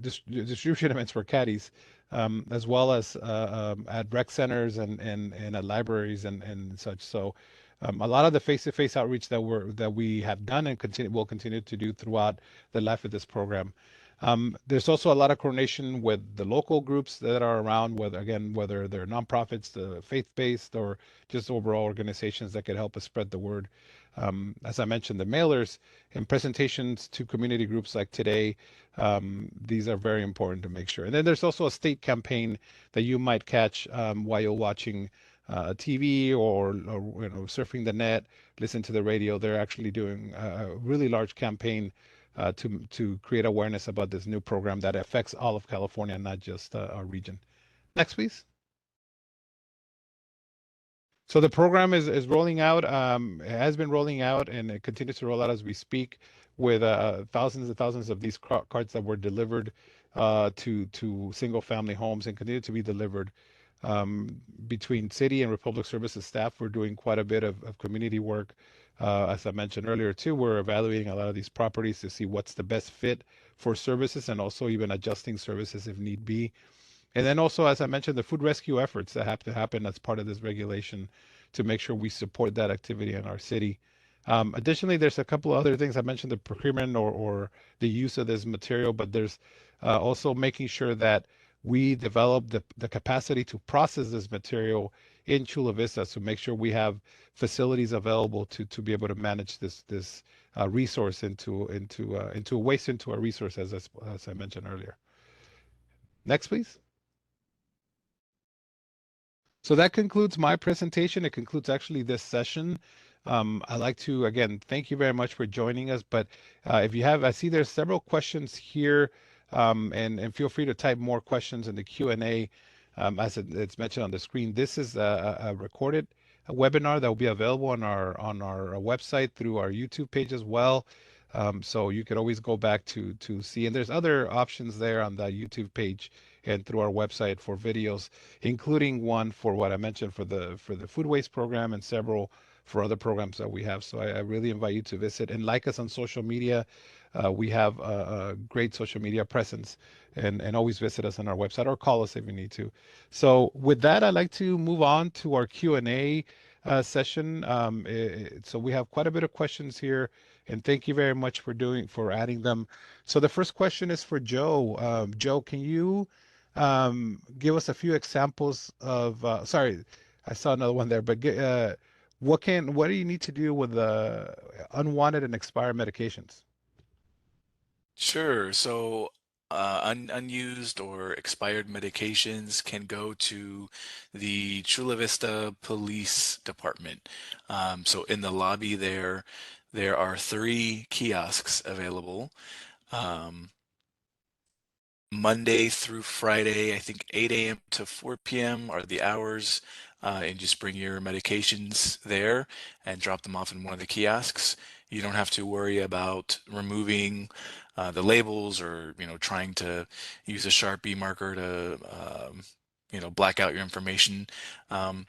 distribution events for caddies, as well as at rec centers and at libraries and such. So a lot of the face-to-face outreach that we have done and will continue to do throughout the life of this program. There's also a lot of coordination with the local groups that are around, whether they're nonprofits, the faith-based, or just overall organizations that could help us spread the word. As I mentioned, the mailers and presentations to community groups like today, these are very important to make sure. And then there's also a state campaign that you might catch while you're watching TV or surfing the net, listen to the radio. They're actually doing a really large campaign to create awareness about this new program that affects all of California, not just our region. Next, please. So the program is rolling out, it has been rolling out, and it continues to roll out as we speak, with thousands and thousands of these carts that were delivered to single family homes and continue to be delivered. Between city and Republic Services staff, we're doing quite a bit of community work. As I mentioned earlier too, we're evaluating a lot of these properties to see what's the best fit for services and also even adjusting services if need be. And then also, as I mentioned, the food rescue efforts that have to happen as part of this regulation to make sure we support that activity in our city. Additionally, there's a couple other things. I mentioned the procurement or the use of this material, but there's also making sure that we develop the capacity to process this material in Chula Vista to make sure we have facilities available to be able to manage this resource into a waste into a resource, as I mentioned earlier. Next, please. So that concludes my presentation. It concludes actually this session. I'd like to, again, thank you very much for joining us. But if you have, I see there's several questions here, and feel free to type more questions in the Q&A. As it's mentioned on the screen, this is a recorded webinar that will be available on our website through our YouTube page as well. So you can always go back to see, and there's other options there on the YouTube page and through our website for videos, including one for what I mentioned for the food waste program and several for other programs that we have. So I really invite you to visit and like us on social media. We have a great social media presence, and always visit us on our website or call us if you need to. So with that, I'd like to move on to our Q&A session. So we have quite a bit of questions here, and thank you very much for adding them. So the first question is for Joe. Joe, can you give us a few examples of, sorry, I saw another one there, but what do you need to do with unwanted and expired medications? Sure. So, unused or expired medications can go to the Chula Vista Police Department. So in the lobby there are 3 kiosks available. Um, Monday through Friday, I think 8 a.m. to 4 p.m. are the hours, and just bring your medications there and drop them off in one of the kiosks. You don't have to worry about removing the labels or, trying to use a Sharpie marker to, black out your information. Um,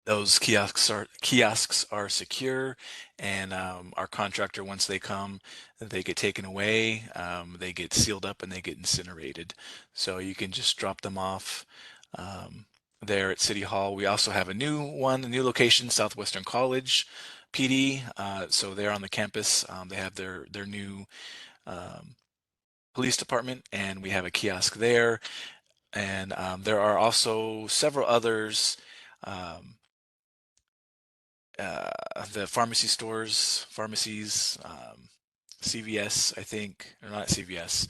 those kiosks are secure, and our contractor, once they come, they get taken away, they get sealed up, and they get incinerated. So you can just drop them off there at City Hall. We also have a new location, Southwestern College PD. So they're on the campus. They have their new um, police department, and we have a kiosk there. And there are also several others. Um, the pharmacies, CVS, I think, or not CVS,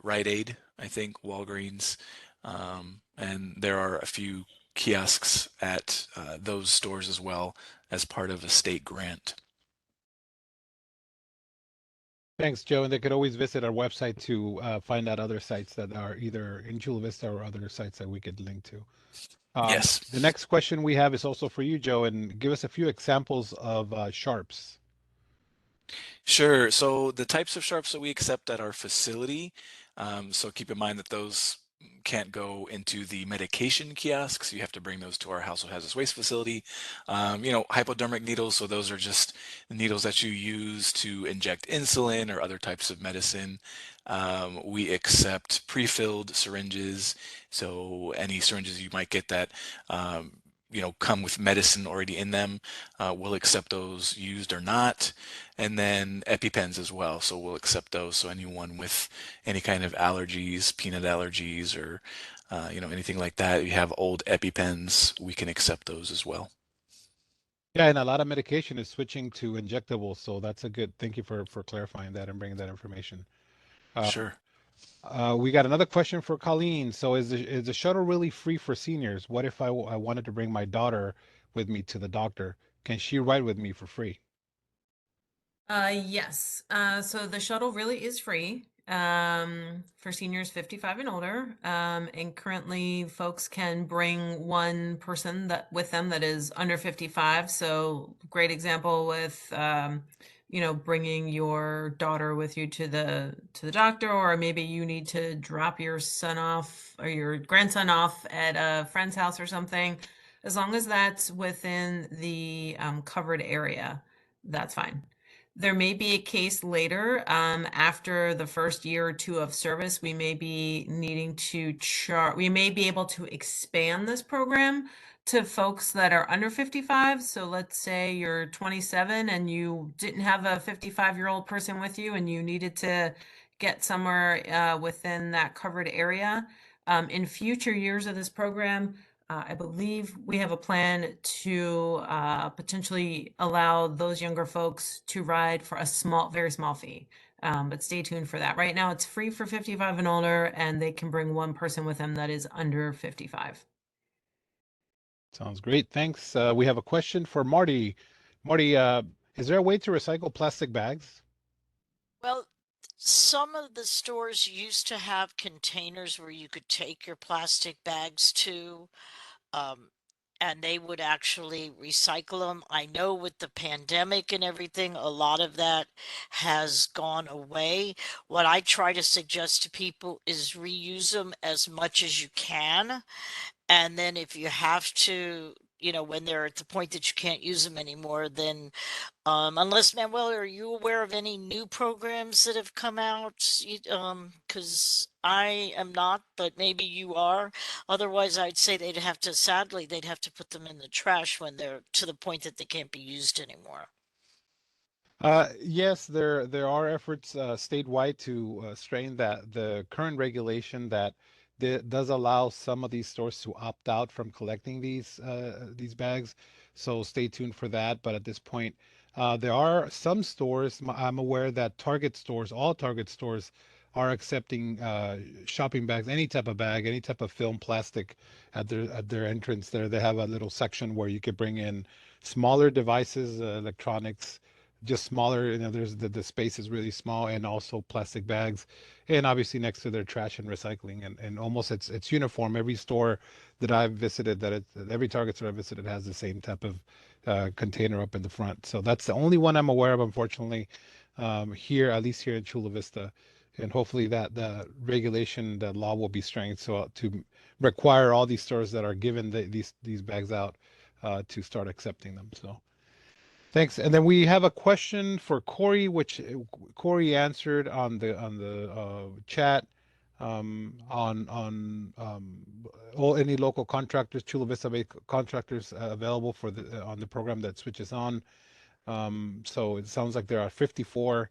Rite Aid, I think, Walgreens, and there are a few kiosks at those stores as well as part of a state grant. Thanks, Joe. And they could always visit our website to find out other sites that are either in Chula Vista or other sites that we could link to. Yes. The next question we have is also for you, Joe, and give us a few examples of sharps. Sure. So the types of sharps that we accept at our facility, so keep in mind that those can't go into the medication kiosks. You have to bring those to our household hazardous waste facility. Hypodermic needles, so those are just needles that you use to inject insulin or other types of medicine. We accept pre-filled syringes, so any syringes you might get that come with medicine already in them, we'll accept those used or not. And then EpiPens as well, so we'll accept those. So anyone with any kind of allergies, peanut allergies, or anything like that, if you have old EpiPens, we can accept those as well. Yeah, and a lot of medication is switching to injectables, so that's a good. Thank you for clarifying that and bringing that information. Sure. We got another question for Colleen. So is the shuttle really free for seniors? What if I wanted to bring my daughter with me to the doctor? Can she ride with me for free? Yes. So the shuttle really is free for seniors 55 and older. And currently folks can bring one person that with them that is under 55. So great example with bringing your daughter with you to the doctor, or maybe you need to drop your son off or your grandson off at a friend's house or something. As long as that's within the covered area, that's fine. There may be a case later, after the first year or 2 of service, we may be needing to we may be able to expand this program to folks that are under 55. So let's say you're 27 and you didn't have a 55-year-old person with you and you needed to get somewhere within that covered area. In future years of this program, I believe we have a plan to potentially allow those younger folks to ride for a very small fee. But stay tuned for that. Right now, it's free for 55 and older, and they can bring one person with them that is under 55. Sounds great. Thanks. We have a question for Marty. Marty, is there a way to recycle plastic bags? Well, some of the stores used to have containers where you could take your plastic bags to, and they would actually recycle them. I know with the pandemic and everything, a lot of that has gone away. What I try to suggest to people is reuse them as much as you can. And then if you have to, you know, when they're at the point that you can't use them anymore, then unless, Manuel, are you aware of any new programs that have come out? Because I am not, but maybe you are. Otherwise, I'd say sadly, they'd have to put them in the trash when they're to the point that they can't be used anymore. Yes, there are efforts statewide to strain that the current regulation that does allow some of these stores to opt out from collecting these bags. So stay tuned for that. But at this point, there are some stores. I'm aware that Target stores, all Target stores, are accepting shopping bags, any type of bag, any type of film, plastic at their entrance there. They have a little section where you could bring in smaller devices, electronics, just smaller. You know, there's the space is really small, and also plastic bags, and obviously next to their trash and recycling, and almost it's uniform. Every store that I've visited, every Target store I've visited has the same type of container up in the front. So that's the only one I'm aware of, unfortunately, here, at least here in Chula Vista. And hopefully that the regulation, the law will be strengthened so to require all these stores that are given these bags out to start accepting them. So. Thanks. And then we have a question for Corey, which Corey answered on the chat on all any local contractors, Chula Vista Bay contractors available for the on the program that switches on. So it sounds like there are 54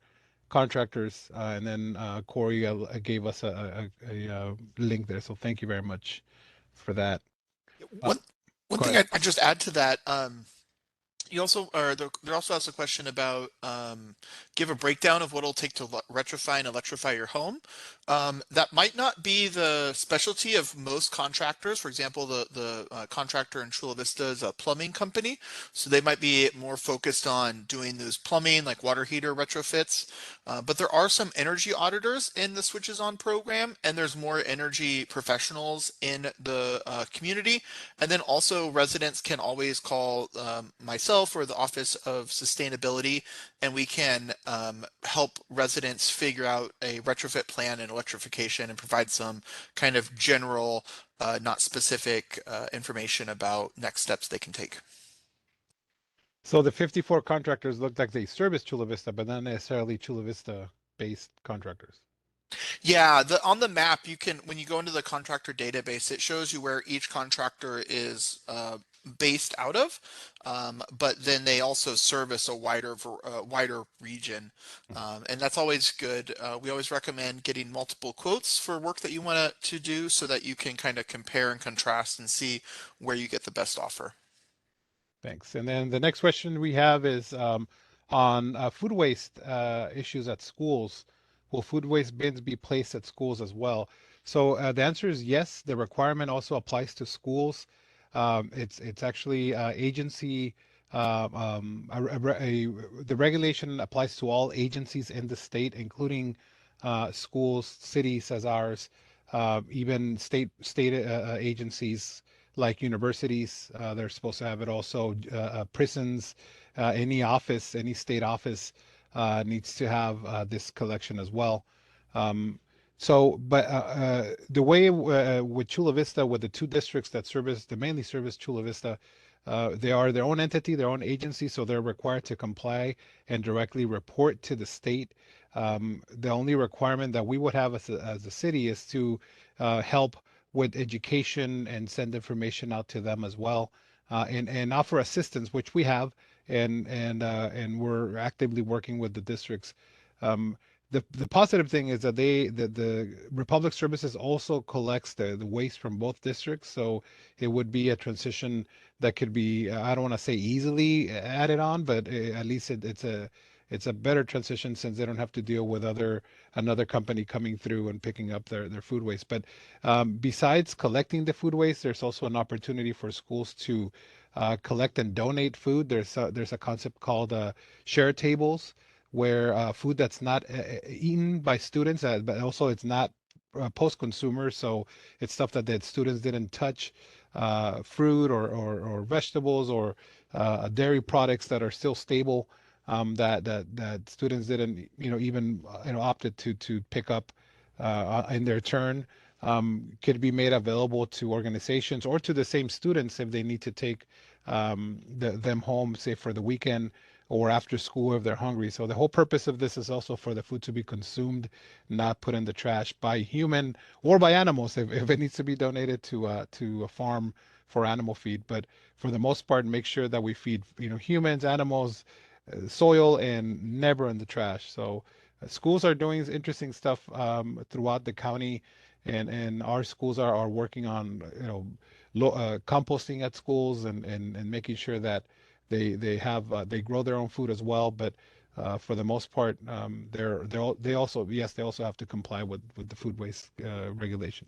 contractors, and then Corey gave us a link there. So thank you very much for that. One thing I just add to that. You also, or there also asked a question about give a breakdown of what it'll take to retrofy and electrify your home. That might not be the specialty of most contractors. For example, the contractor in Chula Vista is a plumbing company, so they might be more focused on doing those plumbing, like water heater retrofits. But there are some energy auditors in the Switches On program, and there's more energy professionals in the community. And then also residents can always call myself or the Office of Sustainability, and we can help residents figure out a retrofit plan and electrification and provide some kind of general, not specific information about next steps they can take. So the 54 contractors look like they service Chula Vista, but not necessarily Chula Vista based contractors. Yeah, on the map, you can, when you go into the contractor database, it shows you where each contractor is based out of, but then they also service a wider region, and that's always good. We always recommend getting multiple quotes for work that you want to do so that you can kind of compare and contrast and see where you get the best offer. Thanks. And then the next question we have is on food waste issues at schools. Will food waste bins be placed at schools as well? So the answer is yes. The requirement also applies to schools. It's actually agency. The regulation applies to all agencies in the state, including schools, cities as ours, even state agencies like universities. They're supposed to have it also. Prisons, any office, any state office needs to have this collection as well. But the way with Chula Vista, with the two districts that mainly service Chula Vista, they are their own entity, their own agency, so they're required to comply and directly report to the state. The only requirement that we would have as a city is to help with education and send information out to them as well, and offer assistance, which we have, and we're actively working with the districts. The positive thing is that the Republic Services also collects the waste from both districts, so it would be a transition that could be, I don't want to say easily added on, but at least it's a better transition since they don't have to deal with another company coming through and picking up their food waste. But besides collecting the food waste, there's also an opportunity for schools to collect and donate food. There's a concept called share tables, where food that's not eaten by students, but also it's not post-consumer, so it's stuff that the students didn't touch, fruit or vegetables or dairy products that are still stable, that students didn't even opted to pick up in their turn, could be made available to organizations or to the same students if they need to take them home, say for the weekend or after school if they're hungry. So the whole purpose of this is also for the food to be consumed, not put in the trash by human or by animals if it needs to be donated to a farm for animal feed. But for the most part, make sure that we feed humans, animals, soil, and never in the trash. So schools are doing interesting stuff throughout the county, and our schools are working on composting at schools and making sure that they have they grow their own food as well. But for the most part, they also have to comply with the food waste regulation.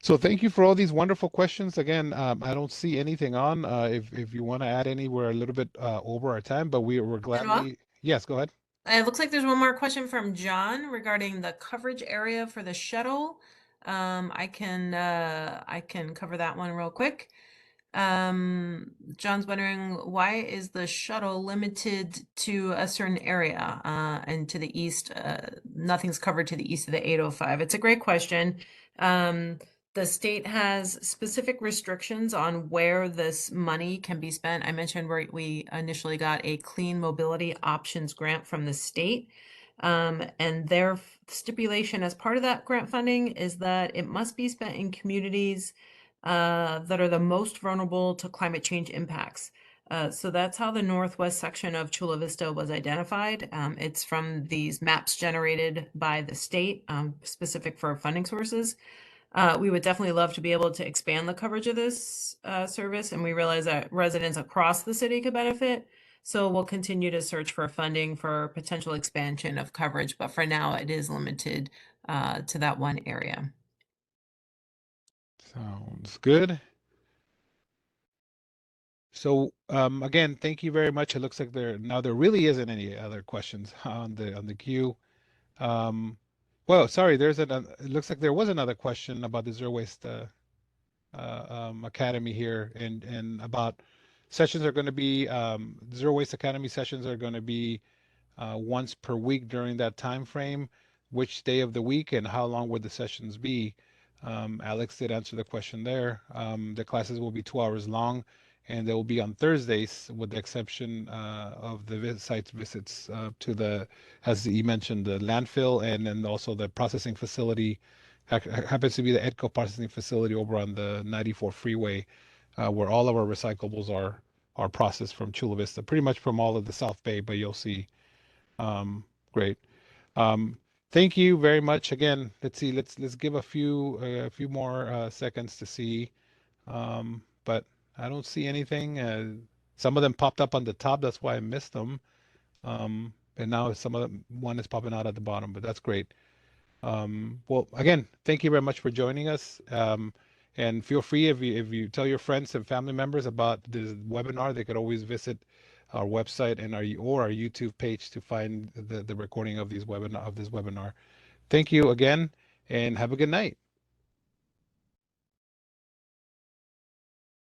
So thank you for all these wonderful questions. Again, I don't see anything on. If you want to add any, we're a little bit over our time, but we're gladly. Yes, go ahead. It looks like there's one more question from John regarding the coverage area for the shuttle. I can cover that one real quick. John's wondering, why is the shuttle limited to a certain area and to the east? Nothing's covered to the east of the 805. It's a great question. The state has specific restrictions on where this money can be spent. I mentioned we initially got a clean mobility options grant from the state. And their stipulation as part of that grant funding is that it must be spent in communities that are the most vulnerable to climate change impacts. So that's how the northwest section of Chula Vista was identified. It's from these maps generated by the state, specific for funding sources. We would definitely love to be able to expand the coverage of this service, and we realize that residents across the city could benefit. So we'll continue to search for funding for potential expansion of coverage, but for now it is limited to that one area. Sounds good. So again, thank you very much. It looks like there really isn't any other questions on the queue. Well, sorry, it looks like there was another question about the Zero Waste Academy here, and about sessions are going to be Zero Waste Academy sessions are going to be once per week during that time frame. Which day of the week and how long would the sessions be? Alex did answer the question there. The classes will be 2 hours long, and they will be on Thursdays, with the exception of the site visits to the, as he mentioned, the landfill, and then also the processing facility. Happens to be the EDCO processing facility over on the 94 freeway, where all of our recyclables are processed from Chula Vista, pretty much from all of the South Bay. But you'll see. Great. Thank you very much again. Let's see. Let's give a few more seconds to see. But I don't see anything. Some of them popped up on the top. That's why I missed them. And now one is popping out at the bottom. But that's great. Well, again, thank you very much for joining us. And feel free, if you tell your friends and family members about this webinar, they could always visit our website and our YouTube page to find the recording of this webinar. Thank you again, and have a good night.